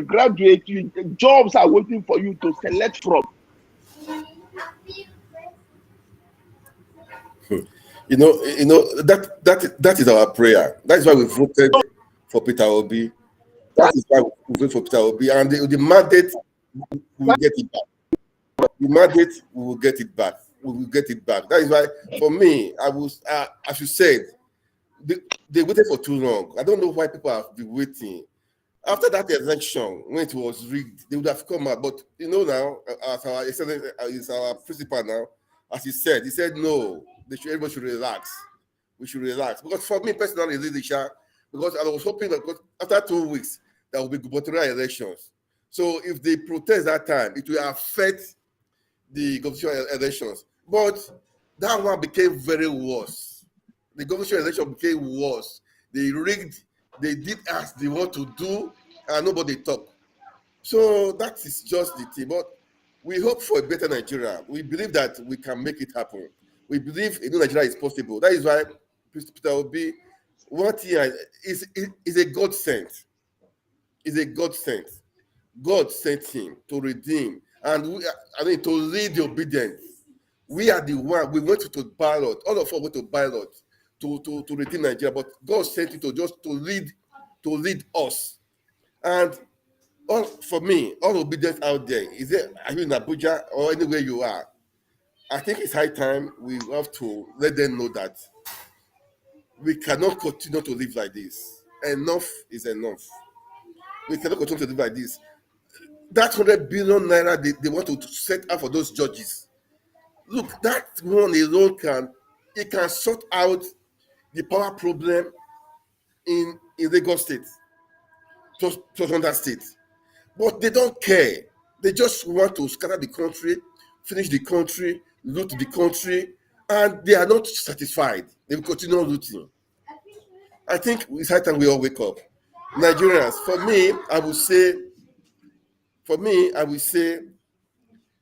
graduate, jobs are waiting for you to select from. You know that is our prayer. That is why we voted for Peter Obi. That is why we voted for Peter Obi, and the mandate we will get it back. The mandate we will get it back. we will get it back. That is why, for me, as you said, they waited for too long. I don't know why people have been waiting. After that election, when it was rigged, they would have come out. But now, as our principal now, as he said no, everybody should relax. We should relax. Because for me personally, because I was hoping that after 2 weeks, there will be gubernatorial elections. So if they protest that time, it will affect the gubernatorial elections. But that one became very worse. The gubernatorial election became worse. They rigged. They did as they want to do, and nobody talked. So that is just the thing. But we hope for a better Nigeria. We believe that we can make it happen. We believe a new Nigeria is possible. That is why Peter Obi, what he is a God sent. Is a God sent. God sent him to redeem and to lead the obedience. We are the one. We went to ballot. All of us went to ballot to redeem Nigeria, but God sent him to lead us. And for me, all obedience out there, are you in Abuja or anywhere you are? I think it's high time we have to let them know that we cannot continue to live like this. Enough is enough. We cannot continue to live like this. That 100 billion naira they want to set up for those judges. Look, that one alone can sort out the power problem in Lagos State, just under state. But they don't care. They just want to scatter the country, finish the country, loot the country, and they are not satisfied. They will continue looting. I think it's high time we all wake up. Nigerians, for me, I would say,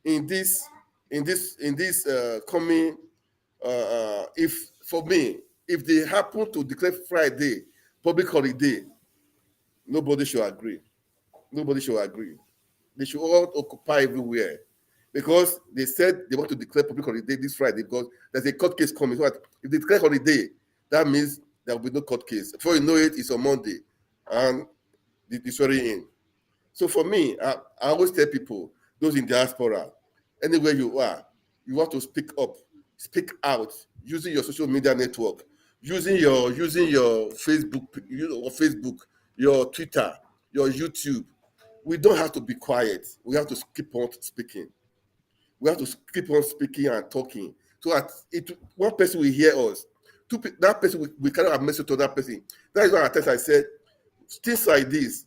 in this coming, if they happen to declare Friday public holiday, nobody should agree. Nobody should agree. They should all occupy everywhere, because they said they want to declare public holiday this Friday because there's a court case coming. So if they declare holiday, that means there will be no court case. Before you know it, it's on Monday, and the swearing in. So for me, I always tell people, those in diaspora, anywhere you are, you want to speak up, speak out, using your social media network, using your Facebook, your Twitter, your YouTube. We don't have to be quiet. We have to keep on speaking. We have to keep on speaking and talking, so that one person will hear us. That person we cannot have message to that person. That is why at times I said, things like this,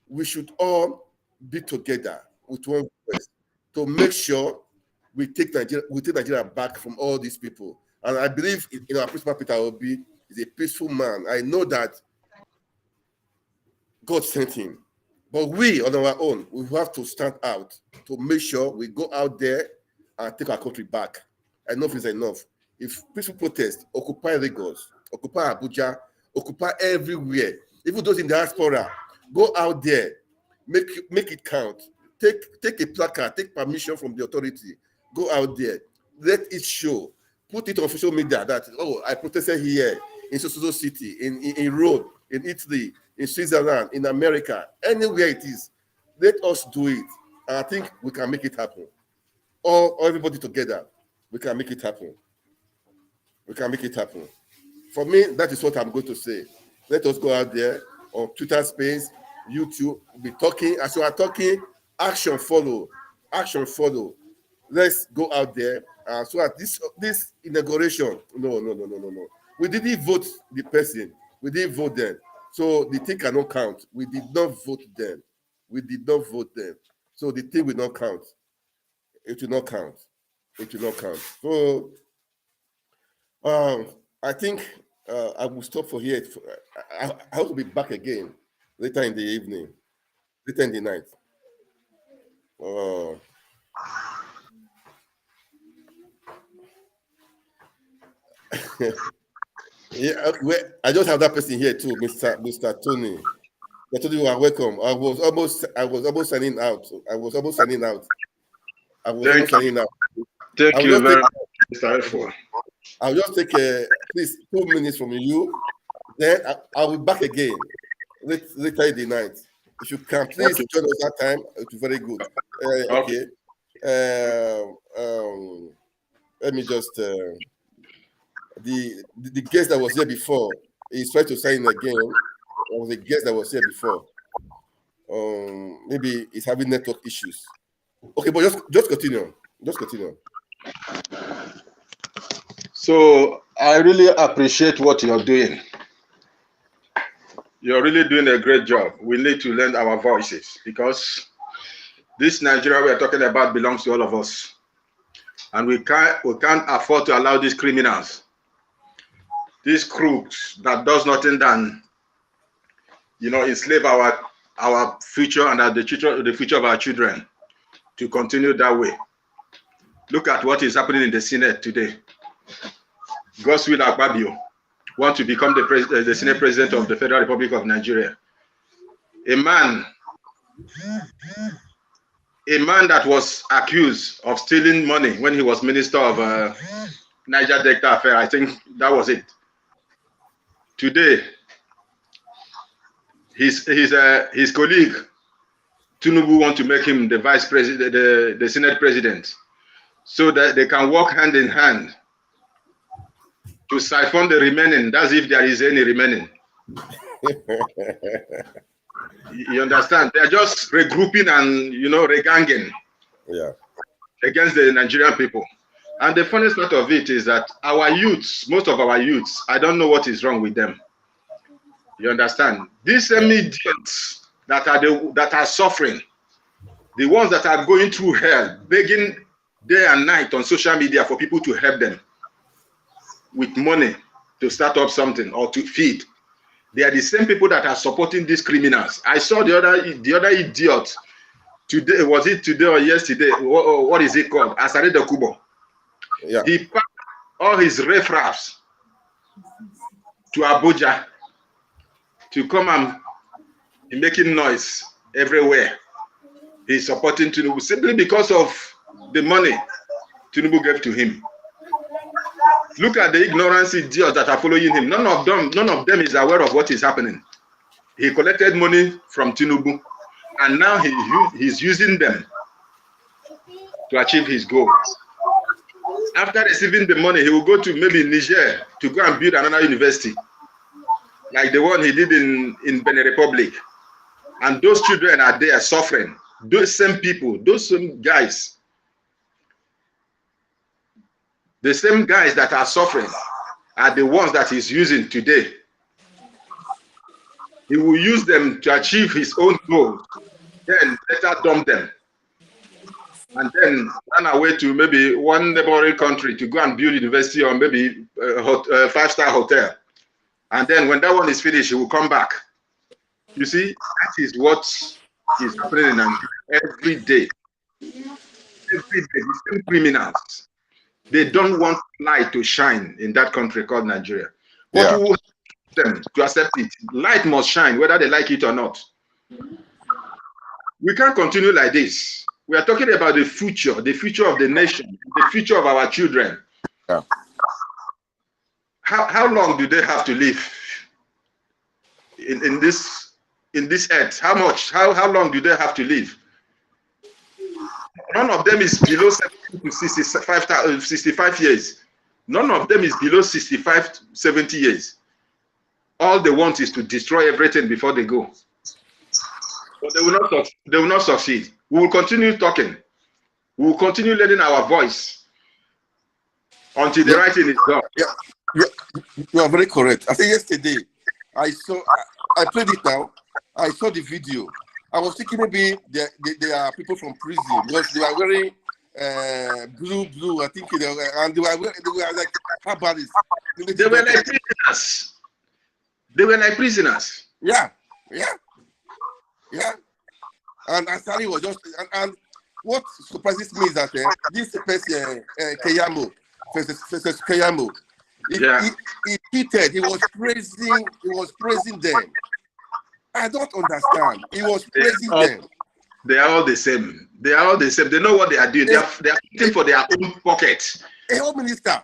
we should all be together with one voice to make sure we take Nigeria back from all these people. And I believe in our principal, Peter Obi, is a peaceful man. I know that God sent him. But we, on our own, we have to stand out to make sure we go out there and take our country back. Enough is enough. If peaceful protest, occupy Lagos, occupy Abuja, occupy everywhere, even those in diaspora, go out there, make it count. Take a placard, take permission from the authority, go out there, let it show, put it on social media that, I protested here in Sososo City, in Rome, in Italy, in Switzerland, in America, anywhere it is. Let us do it. And I think we can make it happen. All everybody together, we can make it happen. We can make it happen. For me, that is what I'm going to say. Let us go out there on Twitter Space, YouTube, be talking. As you are talking, action follow. Action follow. Let's go out there. So at this inauguration, no. We didn't vote the person. We didn't vote them. So the thing cannot count. We did not vote them. We did not vote them. So the thing will not count. It will not count. It will not count. So I think I will stop for here. I hope to be back again later in the evening, later in the night. Yeah, I just have that person here too, Mr. Tony. I told you are welcome. I was almost signing out. Thank you very much, Mr. Efo. I'll just take please 2 minutes from you. Then I'll be back again later in the night. If you can please join us that time, it's very good. Okay. let me just the guest that was here before is trying to sign in again. There was a guest that was here before. Maybe it's having network issues. Okay, but just continue. Just continue. So I really appreciate what you're doing. You're really doing a great job. We need to lend our voices because this Nigeria we are talking about belongs to all of us. And we can't afford to allow these criminals, these crooks that does nothing than, enslave our future and the future of our children to continue that way. Look at what is happening in the Senate today. Godswill Akpabio want to become the Senate President of the Federal Republic of Nigeria. A man that was accused of stealing money when he was Minister of Niger Delta Affairs. I think that was it. Today, his colleague Tinubu want to make him the Vice President, the Senate President, so that they can work hand in hand to siphon the remaining. That's if there is any remaining. You understand? They are just regrouping and reganging against the Nigerian people. And the funniest part of it is that our youths, most of our youths, I don't know what is wrong with them. You understand? These same idiots that are suffering, the ones that are going through hell, begging day and night on social media for people to help them with money to start up something or to feed. They are the same people that are supporting these criminals. I saw the other idiot today. Was it today or yesterday? What is it called? Asare Dokubo. Yeah. He packed all his riffraffs to Abuja to come and be making noise everywhere. He's supporting Tinubu simply because of the money Tinubu gave to him. Look at the ignorance idiots that are following him. None of them is aware of what is happening. He collected money from Tinubu, and now he's using them to achieve his goal. After receiving the money, he will go to maybe Niger to go and build another university, like the one he did in Benin Republic. And those children are there suffering. Those same people, those same guys, the same guys that are suffering are the ones that he's using today. He will use them to achieve his own goals, then later dump them, and then run away to maybe one neighboring country to go and build university or maybe a five-star hotel. And then when that one is finished, he will come back. You see, that is what is happening in Nigeria every day. Every day, the same criminals. They don't want light to shine in that country called Nigeria. But we will help them to accept it. Light must shine, whether they like it or not. We can't continue like this. We are talking about the future of the nation, the future of our children. Yeah. How long do they have to live in this earth? How long do they have to live? None of them is below 70 to 65 years. None of them is below 65, 70 years. All they want is to destroy everything before they go. But they will not succeed. We will continue talking. We will continue lending our voice until the right thing is done. Yeah, you are very correct. I think yesterday I played it now. I saw the video. I was thinking maybe they are people from prison because they are wearing blue. I think they were like, how bad is? They were like prisoners. They were like prisoners. Yeah. And Asari was just and what surprises me is that this person Keyamo, he tweeted. He was praising them. I don't understand. He was praising them. They are all the same. They know what they are doing. They are looking for their own pockets. A home minister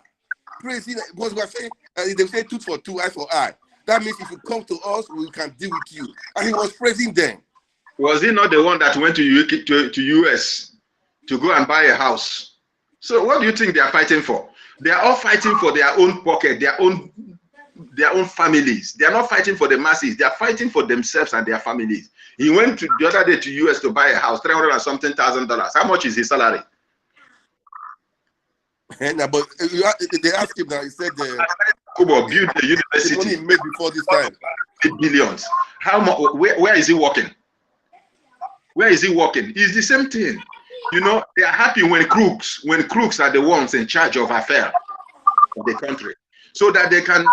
praising because we are saying they say tooth for tooth, eye for eye. That means if you come to us, we can deal with you. And he was praising them. Was he not the one that went to US to go and buy a house So what do you think they are fighting for? They are all fighting for their own pocket, their own families. They are not fighting for the masses. They are fighting for themselves and their families. He went to the other day to US to buy a house, $300 and something thousand. How much is his salary? And but they asked him now. He said Kubo built the university. the money he made before this time. Billions. How much? Where is he working? Where is he working? It's the same thing. You know, they are happy when crooks are the ones in charge of affairs of the country, so that they can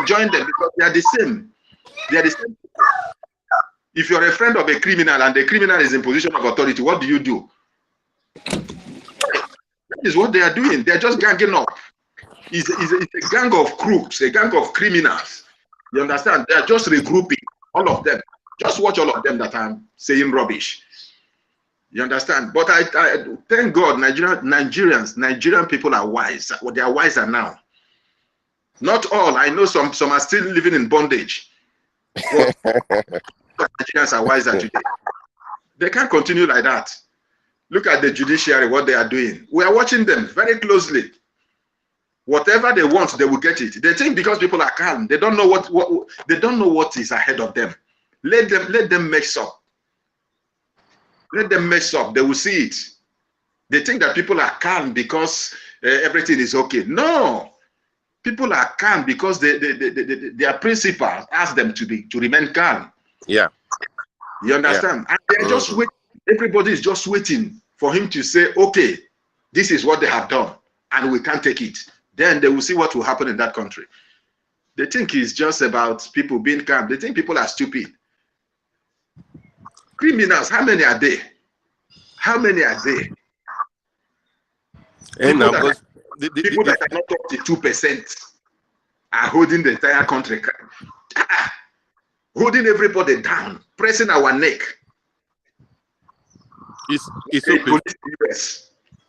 join them because they are the same. They are the same. If you're a friend of a criminal and the criminal is in position of authority, what do? That is what they are doing. They're just ganging up. It's a gang of crooks, a gang of criminals. You understand? They are just regrouping, all of them. Just watch all of them that I'm saying rubbish. You understand? But I thank God, Nigerian people are wise. They are wiser now. Not all. I know some are still living in bondage. But Nigerians are wiser today. They can't continue like that. Look at the judiciary, what they are doing. We are watching them very closely. Whatever they want, they will get it. They think because people are calm, they don't know what is ahead of them. Let them mess up. Let them mess up. They will see it. They think that people are calm because everything is okay. No, people are calm because their principals ask them to remain calm. Yeah, you understand? Yeah. And they're just waiting. Everybody is just waiting for him to say, "Okay, this is what they have done, and we can't take it." Then they will see what will happen in that country. They think it's just about people being calm. They think people are stupid. Criminals, how many are there? How many are there? People that are not up to 2% are holding the entire country, holding everybody down, pressing our neck. It's so painful.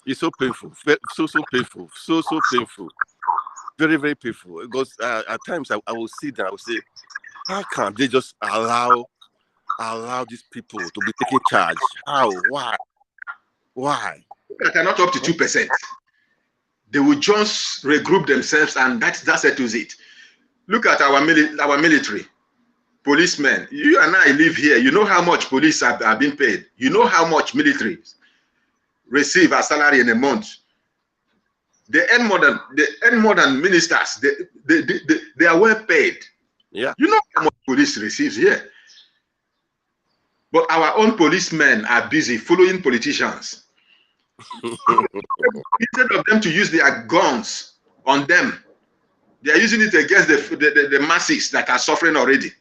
It's so painful, so painful, so painful, very, very painful. Because at times I will sit down, I will say, how can they just allow these people to be taking charge? How? Why? That are not up to 2%. They will just regroup themselves, and that settles it. Look at our military, policemen. You and I live here. You know how much police are being paid. You know how much military receive a salary in a month. They earn more than ministers. They are well paid. Yeah. You know how much police receives here. But our own policemen are busy following politicians. Instead of them to use their guns on them, they are using it against the masses that are suffering already.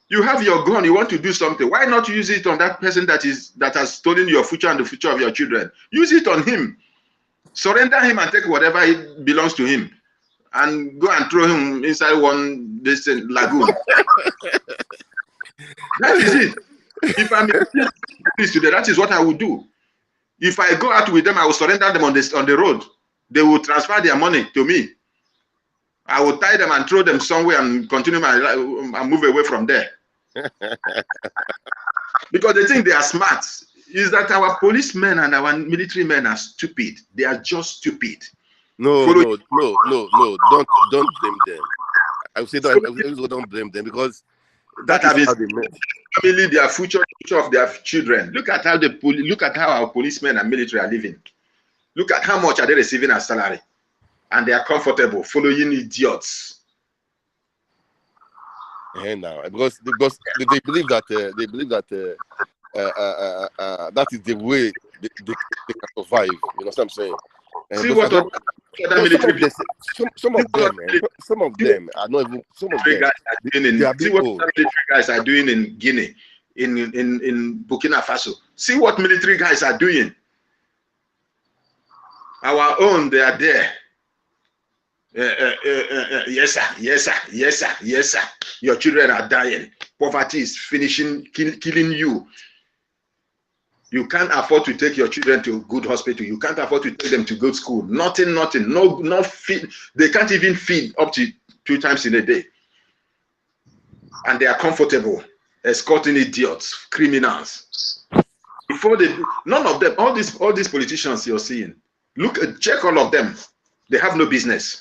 You have your gun, you want to do something. Why not use it on that person that has stolen your future and the future of your children? Use it on him. Surrender him and take whatever belongs to him, and go and throw him inside one lagoon. That is it. If I'm in this today, that is what I would do. If I go out with them, I will surrender them on the road. They will transfer their money to me. I will tie them and throw them somewhere and continue my life and move away from there. Because they think they are smart. Is that our policemen and our military men are stupid? They are just stupid. No. Don't blame them. I would say don't blame them, because that is how they met. Family, their future of their children. Look at how our policemen and military are living. Look at how much are they receiving as salary, and they are comfortable following idiots. And now, because they believe that that is the way they can survive. You know what I'm saying? See what some of them are not even. Some of them see what military guys are doing in Guinea, in Burkina Faso. See what military guys are doing. Our own, they are there. Yes, sir. Yes, sir. Yes, sir. Yes, sir. Your children are dying. Poverty is killing you. You can't afford to take your children to a good hospital. You can't afford to take them to good school. Nothing. No feed. They can't even feed up to 2 times in a day. And they are comfortable escorting idiots, criminals. None of them, all these politicians you're seeing, check all of them. They have no business.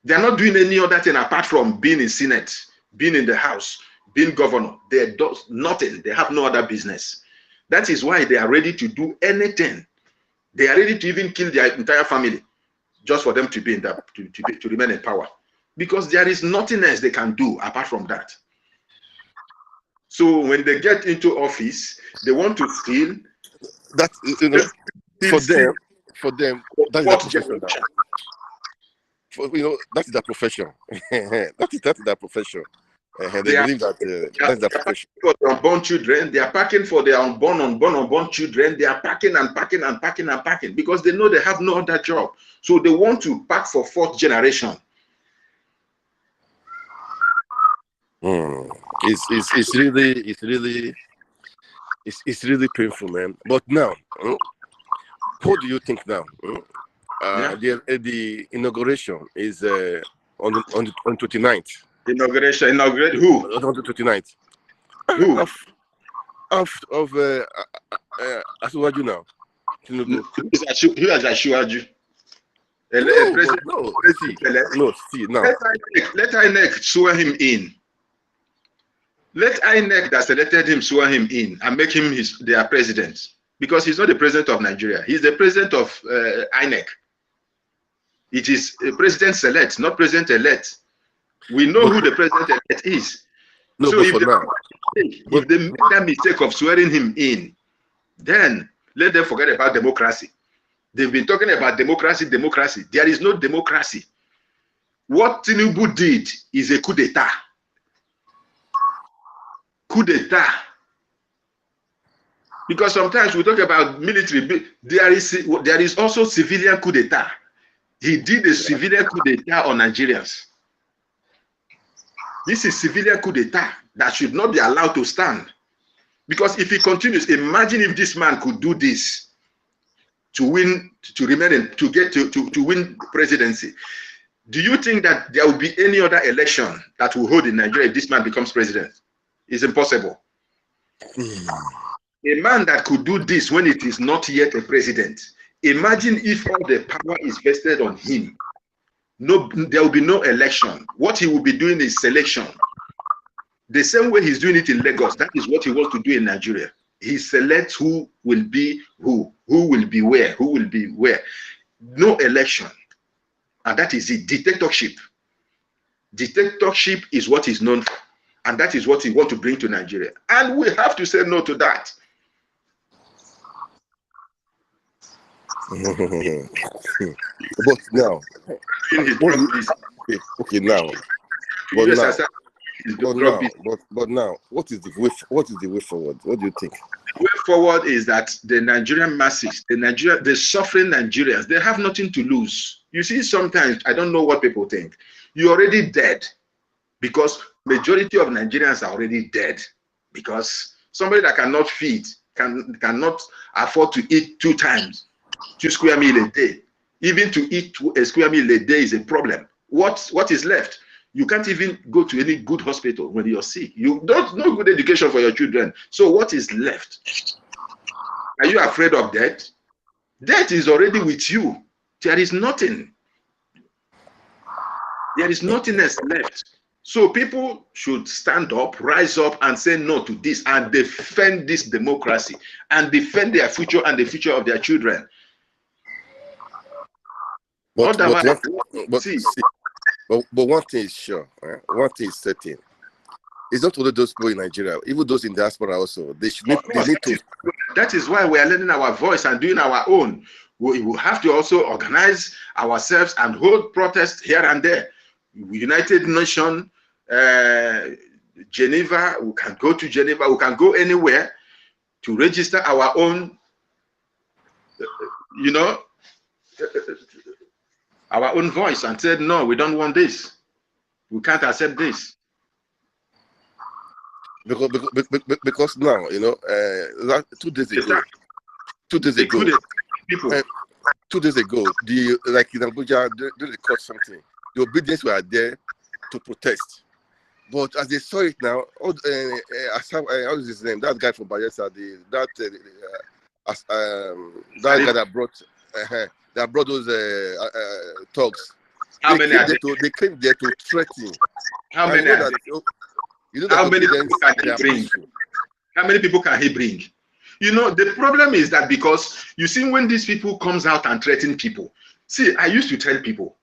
They are not doing any other thing apart from being in Senate, being in the House, being governor. They do nothing. They have no other business. That is why they are ready to do anything. They are ready to even kill their entire family just for them to be in that, to remain in power. Because there is nothing else they can do apart from that. So when they get into office, they want to steal. That, for them, that's their profession. That is their profession. that is their profession. They believe that that's their profession. For their unborn children, they are packing for their unborn children. They are packing and packing and packing and packing because they know they have no other job. So they want to pack for fourth generation. It's really painful, man. But now, what do you think now? The inauguration is on 29th. Inaugurate who? On the 29th. Who? Of Asiwaju now. Who is Asiwaju? See now. Let INEC swear him in. Let INEC that selected him swear him in and make him their president. Because he's not the president of Nigeria. He's the president of INEC. It is a president select, not president elect. We know who the president elect is. No, so if they make that mistake of swearing him in, then let them forget about democracy. They've been talking about democracy. There is no democracy. What Tinubu did is a coup d'etat. Coup d'etat. Because sometimes we talk about military, there is also civilian coup d'etat. He did a civilian coup d'etat on Nigerians. This is civilian coup d'etat that should not be allowed to stand. Because if he continues, imagine if this man could do this to win, to win presidency. Do you think that there will be any other election that will hold in Nigeria if this man becomes president? It's impossible. A man that could do this when it is not yet a president. Imagine if all the power is vested on him. No, there will be no election. What he will be doing is selection. The same way he's doing it in Lagos, that is what he wants to do in Nigeria. He selects who will be who will be where, who will be where. No election. And that is it, dictatorship. Dictatorship is what he's known for. And that is what he wants to bring to Nigeria. And we have to say no to that. But now, but now, what is the way forward? What do you think? The way forward is that the Nigerian masses, the suffering Nigerians, they have nothing to lose. You see, sometimes I don't know what people think. You're already dead because majority of Nigerians are already dead because somebody that cannot feed cannot afford to eat 2 square meal a day. Even to eat a square meal a day is a problem. What is left? You can't even go to any good hospital when you're sick. You don't no good education for your children. So what is left? Are you afraid of death? Death is already with you. There is nothing. There is nothing else left. So people should stand up, rise up, and say no to this and defend this democracy and defend their future and the future of their children. But one thing is sure, one thing is certain. It's not only those people in Nigeria, even those in diaspora also. They need to. That is why we are lending our voice and doing our own. We will have to also organize ourselves and hold protests here and there. United Nations, Geneva, we can go to Geneva, we can go anywhere to register our own, our own voice and said, no, we don't want this. We can't accept this. Because now, 2 days ago, 2 days ago, like in Abuja, they caught something. The obedience were there to protest. But as they saw it now, how is his name? That guy from Bayelsa, that guy that brought, that brought those talks. How many are there? They came there to threaten. How And many are there? you know that How many Obedience, people can they he are bring? peaceful. How many people can he bring? You know, the problem is that because you see, when these people comes out and threaten people, see, I used to tell people,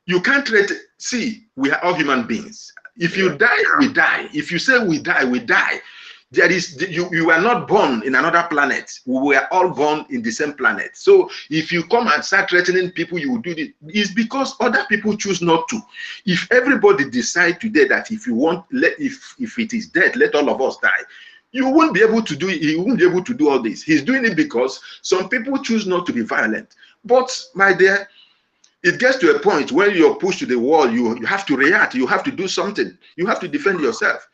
you can't threaten. See, we are all human beings. If you die, we die. If you say we die, we die. There is you are not born in another planet. We were all born in the same planet. So if you come and start threatening people, you will do it. It's because other people choose not to. If everybody decide today that if you want, if it is dead, let all of us die, you won't be able to do it. He won't be able to do all this. He's doing it because some people choose not to be violent. But my dear, it gets to a point when you're pushed to the wall, you have to react. You have to do something. You have to defend yourself.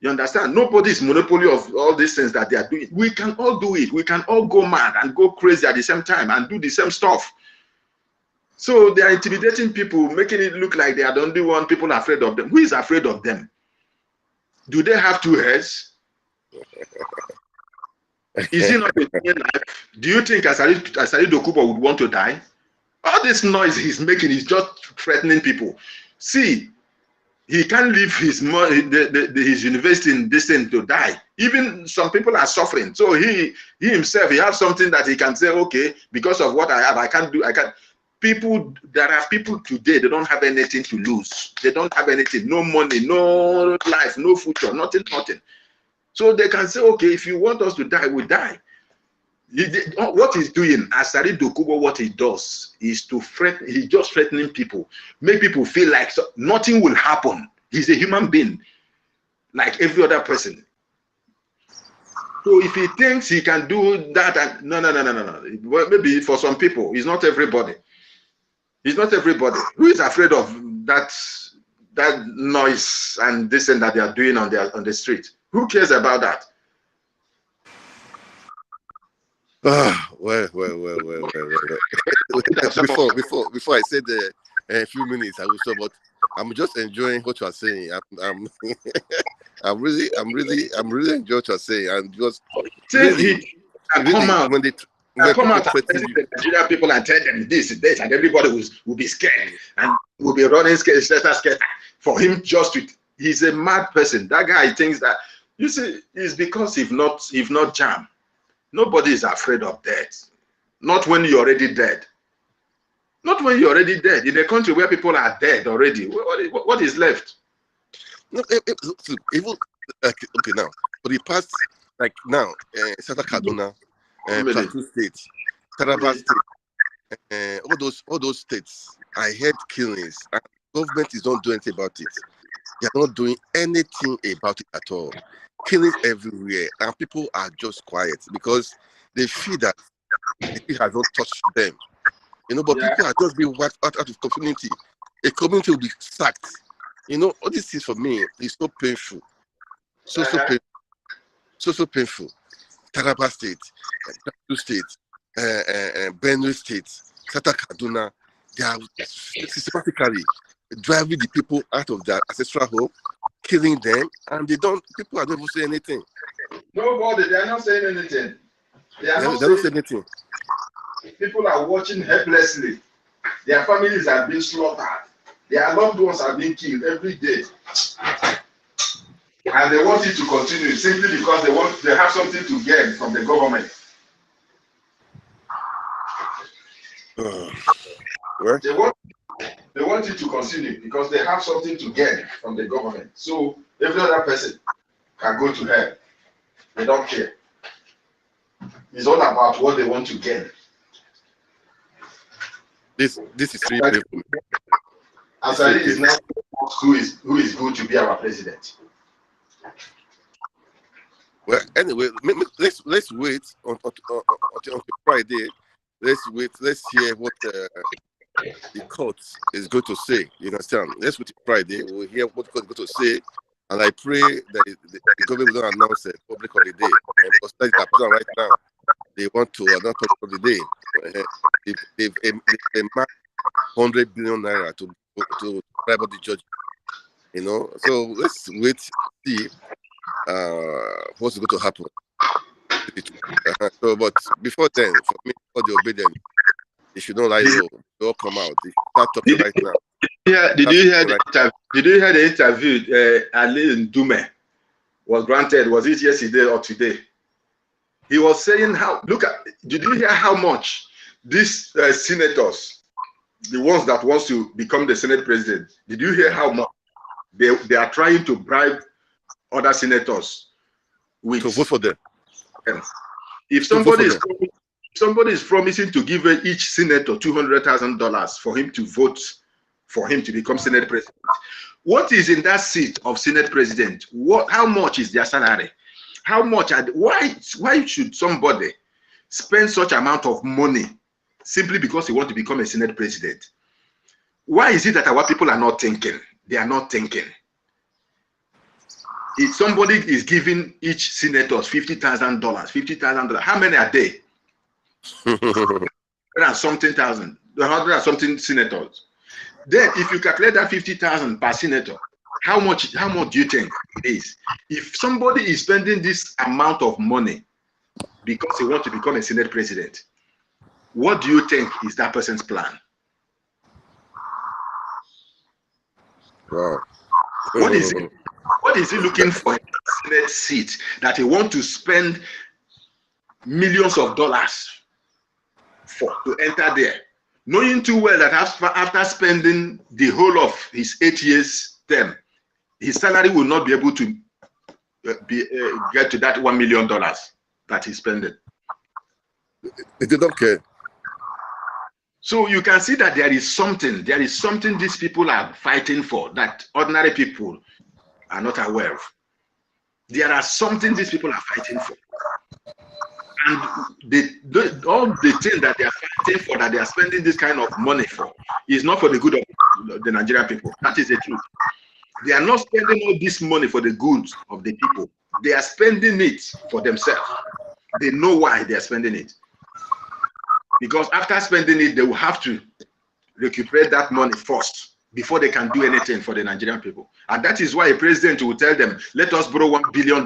You understand? Nobody's monopoly of all these things that they are doing. We can all do it. We can all go mad and go crazy at the same time and do the same stuff. So they are intimidating people, making it look like they are the only one people are afraid of them. Who is afraid of them? Do they have two heads? Is he not a human life? Do you think Asari Dokubo would want to die? All this noise he's making is just threatening people. See, he can't leave his university in this thing to die. Even some people are suffering. So he himself, he has something that he can say, okay, because of what I have, I can't do. There are people today, they don't have anything to lose. They don't have anything, no money, no life, no future, nothing. So they can say, okay, if you want us to die, we die. What he's doing, Asari Dokubo, what he does is to threaten. He's just threatening people, make people feel like nothing will happen. He's a human being, like every other person. So if he thinks he can do that, no. Well, maybe for some people, he's not everybody. He's not everybody. Who is afraid of that noise and this and that they are doing on the street? Who cares about that? Well. Before I said a few minutes, I will stop. But I'm just enjoying what you are saying. I'm really enjoying what you are saying. And just really, come out when come out and the Nigerian people and tell them this, and everybody will be scared and will be running scared for him just to. He's a mad person. That guy thinks that, you see, it's because if not jam. Nobody is afraid of death. Not when you're already dead. Not when you're already dead. In a country where people are dead already, what is left? No, even okay now. For the past, like now, South Kaduna, Plateau State, Taraba State, all those states, I heard killings. And government is not doing anything about it. They are not doing anything about it at all. Killings everywhere, and people are just quiet because they feel that it has not touched them. You know, but people are just being wiped out of community. A community will be sacked. You know, all these things for me is so painful. So painful. So painful. Taraba State, Plateau State, Benue State, South Kaduna, they are systematically driving the people out of their ancestral home, killing them, and people are not even saying anything. Nobody, they are not saying anything. They are not saying anything. People are watching helplessly. Their families are being slaughtered. Their loved ones are being killed every day. And they want it to continue simply because they have something to gain from the government. They want it to continue because they have something to gain from the government. So every other person can go to hell. They don't care. It's all about what they want to gain. This is really painful. Asari is now who is going to be our president. Well, anyway, let's wait until Friday. Let's hear what the court is going to say. You understand? Let's wait till Friday. We'll hear what the court is going to say. And I pray that the government will not announce a public holiday. Because that's happening right now. They want to announce a public holiday. They mark 100 billion naira to private the judge. You know, so let's wait to see what's going to happen. So, but before then, for me, for the Obedience, They should not lie low. They all come out. They start talking right now. Did you hear the interview Ali Ndume was granted? Was it yesterday or today? He was saying did you hear how much these senators, the ones that wants to become the Senate president, did you hear how much they are trying to bribe other senators with to vote for them? If somebody is promising to give each senator $200,000 for him to vote for him to become Senate president, what is in that seat of Senate president? How much is their salary? How much? Why should somebody spend such amount of money simply because he wants to become a Senate president? Why is it that our people are not thinking? They are not thinking. If somebody is giving each senator $50,000, how many are they? 100 and something thousand, 100 and something senators. Then, if you calculate that 50,000 per senator, how much do you think it is? If somebody is spending this amount of money because he wants to become a Senate president, what do you think is that person's plan? Wow. What is he looking for in a Senate seat that he wants to spend millions of dollars for to enter there, knowing too well that after spending the whole of his 8 years term, his salary will not be able to get to that $1 million that he's spending. They don't care. So you can see that there is something these people are fighting for that ordinary people are not aware of. There are something these people are fighting for. And all the thing that they are fighting for, that they are spending this kind of money for, is not for the good of the Nigerian people. That is the truth. They are not spending all this money for the good of the people. They are spending it for themselves. They know why they are spending it. Because after spending it, they will have to recuperate that money first before they can do anything for the Nigerian people. And that is why a president will tell them, let us borrow $1 billion.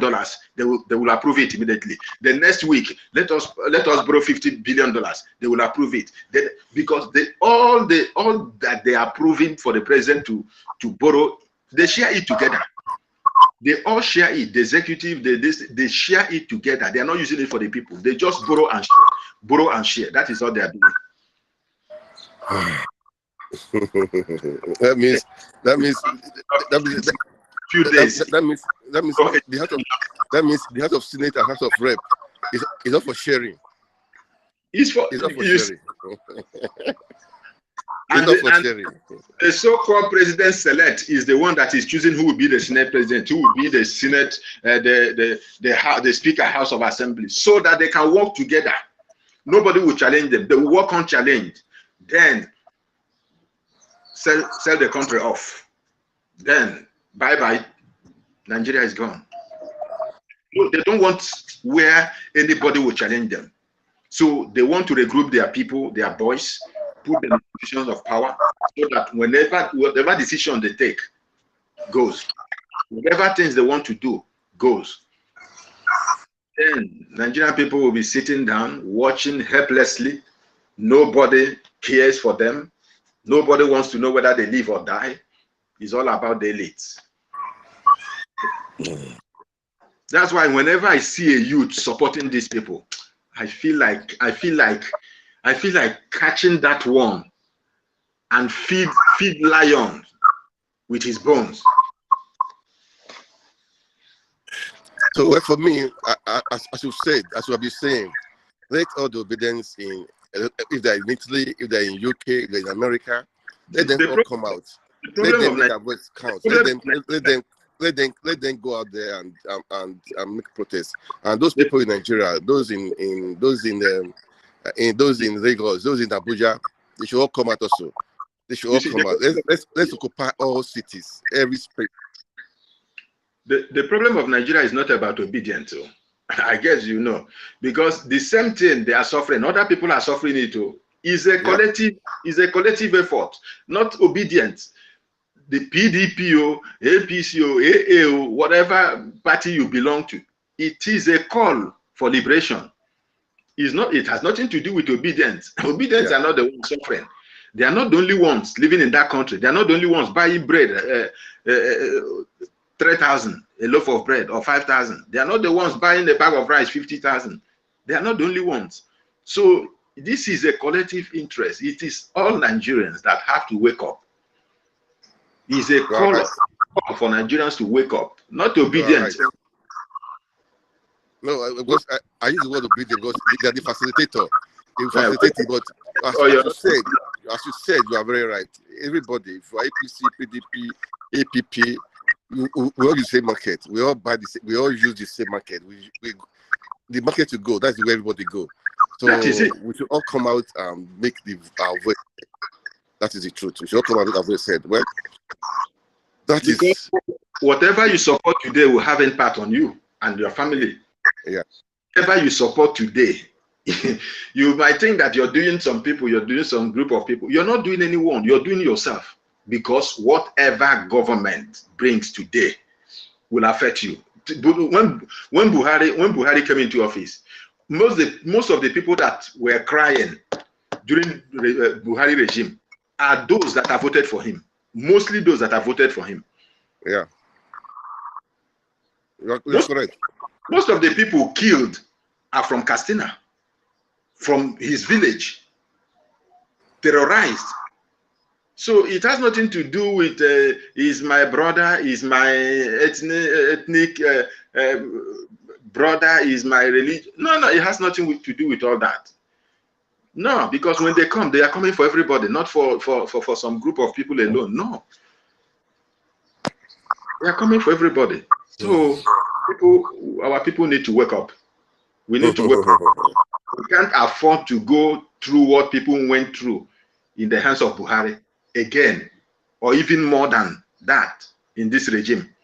They will approve it immediately. The next week, let us borrow $50 billion. They will approve it. Because all that they are approving for the president to borrow, they share it together. They all share it. The executive, they share it together. They are not using it for the people. They just borrow and share. Borrow and share. That is all they are doing. that means few days. That means the House of Senate and House of Rep is not for sharing. It's not for sharing. And the so-called president select is the one that is choosing who will be the Senate president, who will be the Senate, the Speaker, House of Assembly, so that they can work together. Nobody will challenge them. They will work on challenge. Then sell the country off. Then bye-bye. Nigeria is gone. They don't want where anybody will challenge them. So they want to regroup their people, their boys, put them in positions of power, so that whatever decision they take goes. Whatever things they want to do goes. Then Nigerian people will be sitting down, watching helplessly. Nobody cares for them. Nobody wants to know whether they live or die. It's all about the elites. That's why whenever I see a youth supporting these people, I feel like catching that one and feed lion with his bones. So for me, as you said, as you have been saying, let all the obedience if they're in Italy, if they're in UK, if they're in America, let them all come out. Let them make their voice count. Let them go out there and make protests. And those people in Nigeria, those in Lagos, those in Abuja, they should all come out also. They should all come out. Let's occupy all cities, every space. The problem of Nigeria is not about obedience, too. I guess you know, because the same thing they are suffering, other people are suffering it too. Is a collective effort, not obedience. The PDP, APC, AA, whatever party you belong to, it is a call for liberation. is not. It has nothing to do with obedience. Obedience Yeah. are not the ones suffering. They are not the only ones living in that country. They are not the only ones buying bread, 3,000 a loaf of bread or 5,000. They are not the ones buying a bag of rice 50,000. They are not the only ones. So this is a collective interest. It is all Nigerians that have to wake up. It's a call for Nigerians to wake up, not obedience. Right. No, because I use the word obedient because they are the facilitator. They facilitate it, but as you said, you are very right. Everybody, for APC, PDP, APP, we all use the same market. We all buy the same, we all use the same market. The market to go. That's where everybody go. So that is it. We should all come out and make our voice. That is the truth. We should all come out and make our voice said. Well, whatever you support today will have impact on you and your family. Yeah. Whatever you support today, you might think that you're doing some people, you're doing some group of people. You're not doing anyone. You're doing yourself, because whatever government brings today will affect you. When Buhari came into office, most of the people that were crying during the Buhari regime are those that have voted for him. Mostly those that have voted for him. Yeah. You're correct. Most of the people killed are from Castina, from his village, terrorized. So it has nothing to do with is my brother, is my ethnic brother, is my religion. No, it has nothing to do with all that. No, because when they come, they are coming for everybody, not for some group of people alone. No, they are coming for everybody. So our people need to wake up. We need to wake up. We can't afford to go through what people went through in the hands of Buhari again, or even more than that in this regime.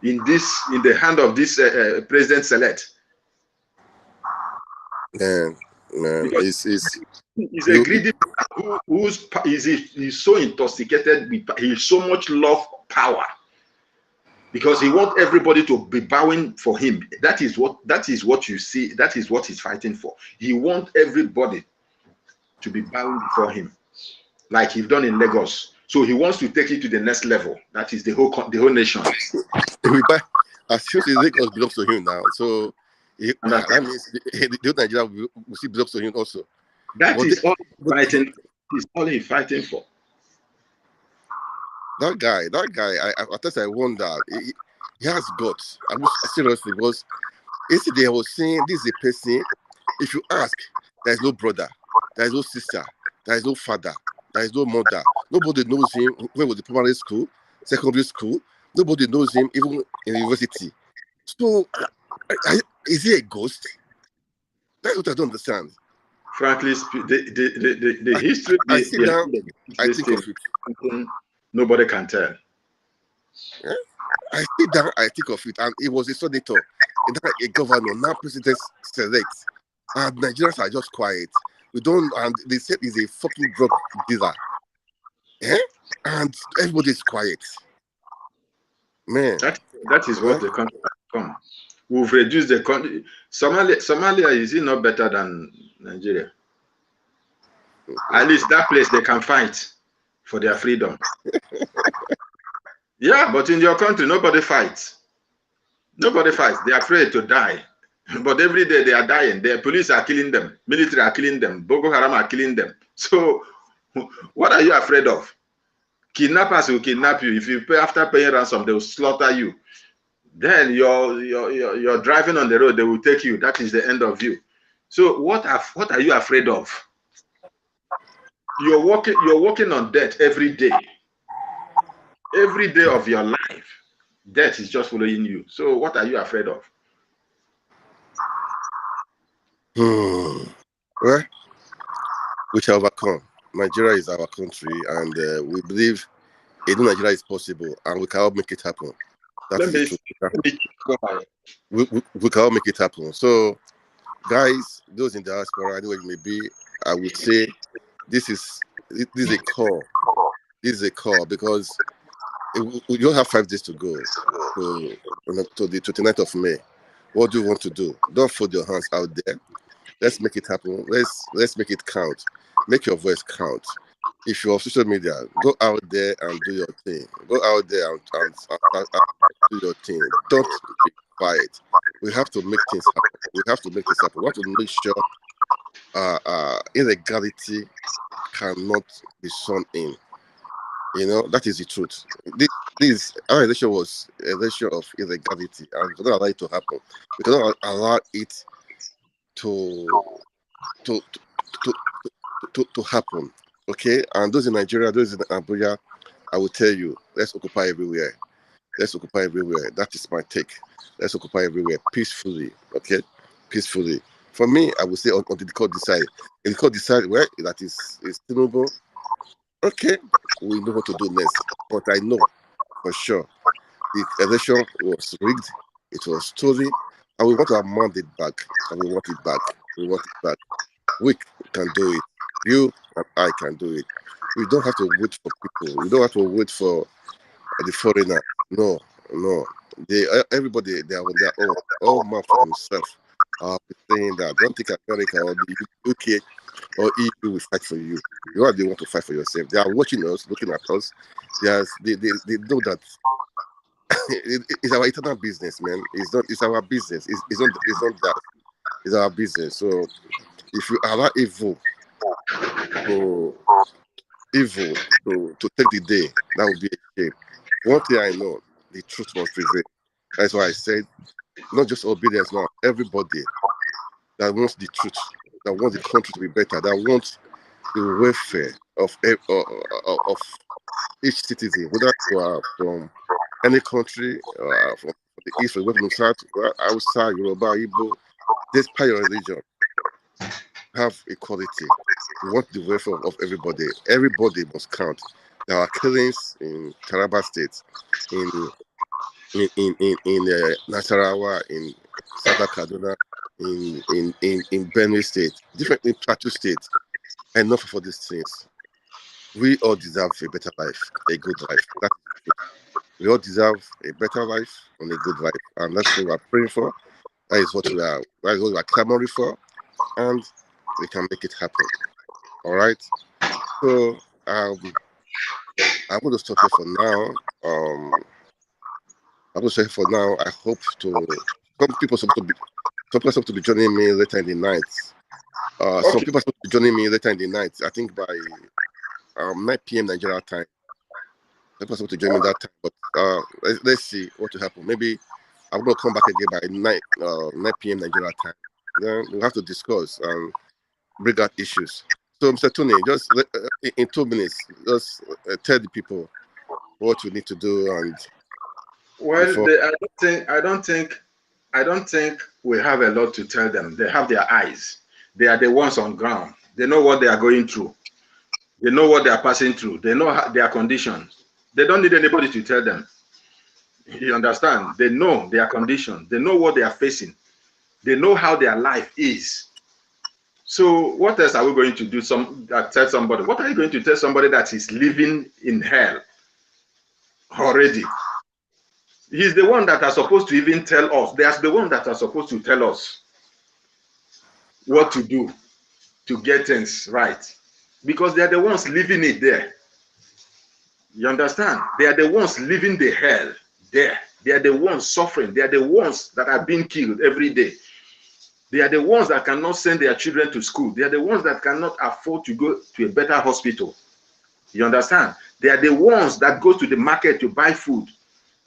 In the hand of this president-elect. Man, he's a greedy man he's so intoxicated with, he so much love power, because he wants everybody to be bowing for him. That is what you see. That is what he's fighting for. He wants everybody to be bowing before him, like he's done in Lagos. So he wants to take it to the next level. That is the whole nation. As soon as Lagos belongs to him now, so that means the whole Nigeria will still belongs to him also. He's all he's fighting for. That guy, I wonder, he has guts. I was seriously, because yesterday I was saying, this is a person, if you ask, there is no brother, there is no sister, there is no father, there is no mother. Nobody knows him when was the primary school, secondary school. Nobody knows him even in university. So, is he a ghost? That's what I don't understand. Frankly, the history. I sit down, I think of it. Nobody can tell. Yeah? I sit down, I think of it, and it was a senator, a governor, now president select, and Nigerians are just quiet. We don't, and they said he's a fucking drug dealer. Yeah? And everybody's quiet. Man. That is what the country has become. We've reduced the country. Somalia is it not better than Nigeria? At least that place they can fight for their freedom. Yeah, but in your country, nobody fights. Nobody fights. They are afraid to die. But every day they are dying. The police are killing them. Military are killing them. Boko Haram are killing them. So what are you afraid of? Kidnappers will kidnap you. If you pay, after paying ransom, they will slaughter you. Then you're driving on the road, they will take you. That is the end of you. So what are you afraid of? You're walking on death every day. Every day of your life, death is just following you. So what are you afraid of? Well, we shall overcome. Nigeria is our country, and we believe a new Nigeria is possible, and we can all make it happen. We can all make it happen. So, guys, those in diaspora, anywhere you may be, I would say this is a call. This is a call, because we don't have 5 days to go to the 29th of May. What do you want to do? Don't fold your hands out there. Let's make it happen. Let's make it count. Make your voice count. If you're on social media, go out there and do your thing. Go out there and do your thing. Don't be quiet. We have to make things happen. We have to make this happen. We have to make sure illegality cannot be shown in. You know, that is the truth. Our election was an election of illegality, and we cannot allow it to happen. We cannot allow it to happen. Okay, and those in Nigeria, those in Abuja, I will tell you, let's occupy everywhere. Let's occupy everywhere. That is my take. Let's occupy everywhere peacefully. Okay, peacefully. For me, I would say until the court decide. If the court decide where that is Tinubu, okay, we know what to do next. But I know for sure the election was rigged. It was stolen, and we want our mandate back. And we want it back. We want it back. We can do it. You and I can do it. We don't have to wait for people. We don't have to wait for the foreigner. No. Everybody, they are on their own. All map for themselves. I'll be saying that. Don't think America or the UK or EU will fight for you. You are the one to fight for yourself. They are watching us, looking at us. They know that it's our eternal business, man. It's our business. It's not that. It's our business. So if you allow evil to take the day, that would be a shame. One thing I know, the truth must prevail. That's why I said, not just obedience now, everybody that wants the truth, that wants the country to be better, that wants the welfare of each citizen, whether you are from any country, from the east, from the south, outside, Yoruba, Igbo, despite your religion, have equality. We want the welfare of everybody. Everybody must count. There are killings in Taraba State, in Nasarawa, in South Kaduna, in Benue State, different in Plateau State. Enough for these things. We all deserve a better life, a good life. We all deserve a better life and a good life, and that's what we are praying for. That is what we are clamoring for, and we can make it happen. All right. So I'm going to stop here for now. I'm going to say for now. I hope some people are supposed to be joining me later in the night. Okay. Some people are supposed to be joining me later in the night. I think by 9 p.m. Nigeria time. People are supposed to join me that time, but let's see what will happen. Maybe I'm going to come back again by 9 p.m. Nigeria time. Then we'll have to discuss and bring out issues. So, Mr. Tony, just in 2 minutes, just tell the people what we need to do. And well, I don't think we have a lot to tell them. They have their eyes. They are the ones on ground. They know what they are going through. They know what they are passing through. They know their conditions. They don't need anybody to tell them. You understand? They know their conditions. They know what they are facing. They know how their life is. So what else are we going to do? Tell somebody? What are you going to tell somebody that is living in hell already? He's the one that are supposed to even tell us. There's the one that are supposed to tell us what to do to get things right, because they are the ones living it there. You understand? They are the ones living the hell there. They are the ones suffering. They are the ones that are being killed every day. They are the ones that cannot send their children to school. They are the ones that cannot afford to go to a better hospital. You understand? They are the ones that go to the market to buy food,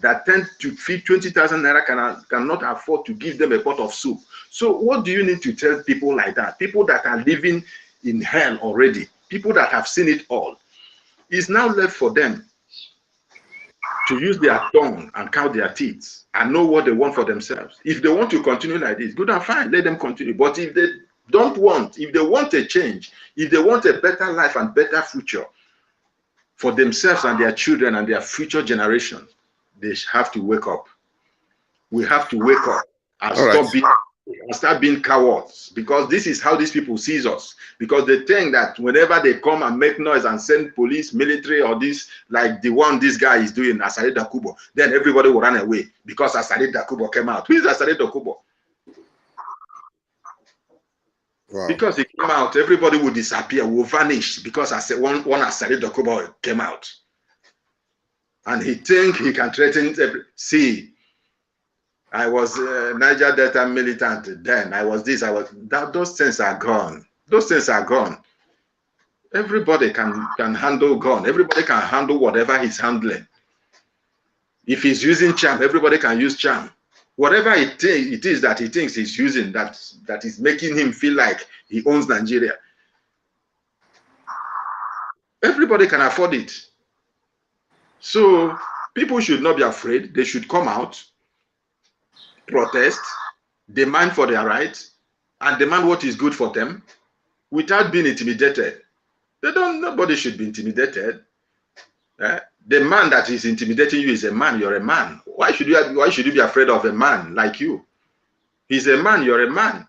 that tend to feed 20,000 naira cannot afford to give them a pot of soup. So what do you need to tell people like that? People that are living in hell already, people that have seen it all. It's now left for them to use their tongue and count their teeth and know what they want for themselves. If they want to continue like this, good and fine, let them continue. But if they don't want, if they want a change, if they want a better life and better future for themselves and their children and their future generations, they have to wake up. We have to wake up and start being cowards, because this is how these people sees us. Because they think that whenever they come and make noise and send police, military, or this, like the one this guy is doing, Asare Dakubo, then everybody will run away because Asare Dakubo came out. Who is Asare Dakubo? Wow. Because he came out, everybody would disappear, will vanish because I said one Asari Dokubo came out. And he think he can threaten see. I was Niger Delta militant then. I was this, I was that. Those things are gone. Those things are gone. Everybody can handle gun. Everybody can handle whatever he's handling. If he's using charm, everybody can use charm. Whatever it is that he thinks he's using that is making him feel like he owns Nigeria. Everybody can afford it. So people should not be afraid. They should come out, protest, demand for their rights, and demand what is good for them without being intimidated. Nobody should be intimidated. The man that is intimidating you is a man. You're a man. Why should you be afraid of a man like you? He's a man. You're a man.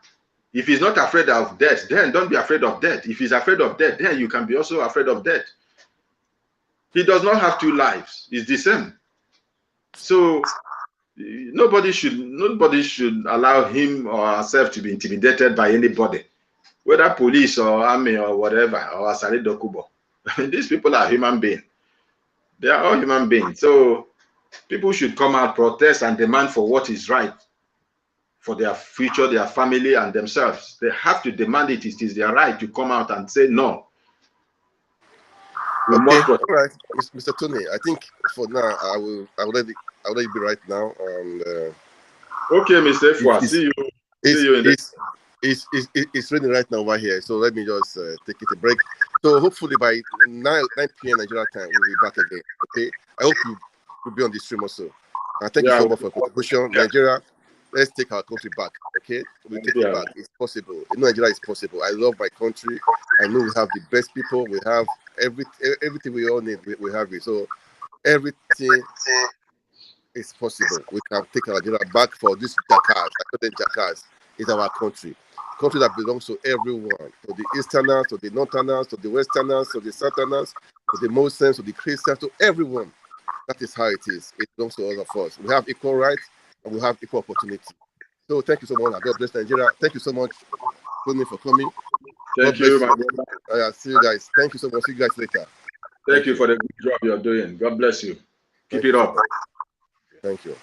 If he's not afraid of death, then don't be afraid of death. If he's afraid of death, then you can be also afraid of death. He does not have two lives. It's the same. So nobody should allow him or herself to be intimidated by anybody, whether police or army or whatever, or Asari Dokubo. These people are human beings. They are all human beings. So people should come out, protest, and demand for what is right for their future, their family, and themselves. They have to demand it. It is their right to come out and say no. Okay, all right, Mr. Tony. I think for now I will let it be right now. And okay, Mr. Fwa, see you in the. It's raining right now over here, so let me just take it a break. So hopefully by 9 p.m. Nigeria time, we'll be back again. Okay, I hope you'll be on the stream also. And thank you so much for your contribution. Nigeria, let's take our country back. Okay, we'll take it back. It's possible. Nigeria is possible. I love my country. I know we have the best people. We have everything we all need. We have it. So everything is possible. We can take Nigeria back for this jackass. I call them jackass. It's our country that belongs to everyone, to the Easterners, to the Northerners, to the Westerners, to the Southerners, to the Muslims, to the Christians, to everyone. That is how it is. It belongs to all of us. We have equal rights and we have equal opportunity. So thank you so much. God bless Nigeria. Thank you so much, Tony, for coming. Thank you, my brother. See you guys. Thank you so much. See you guys later. Thank you for the good job you're doing. God bless you. Keep it up. Thank you.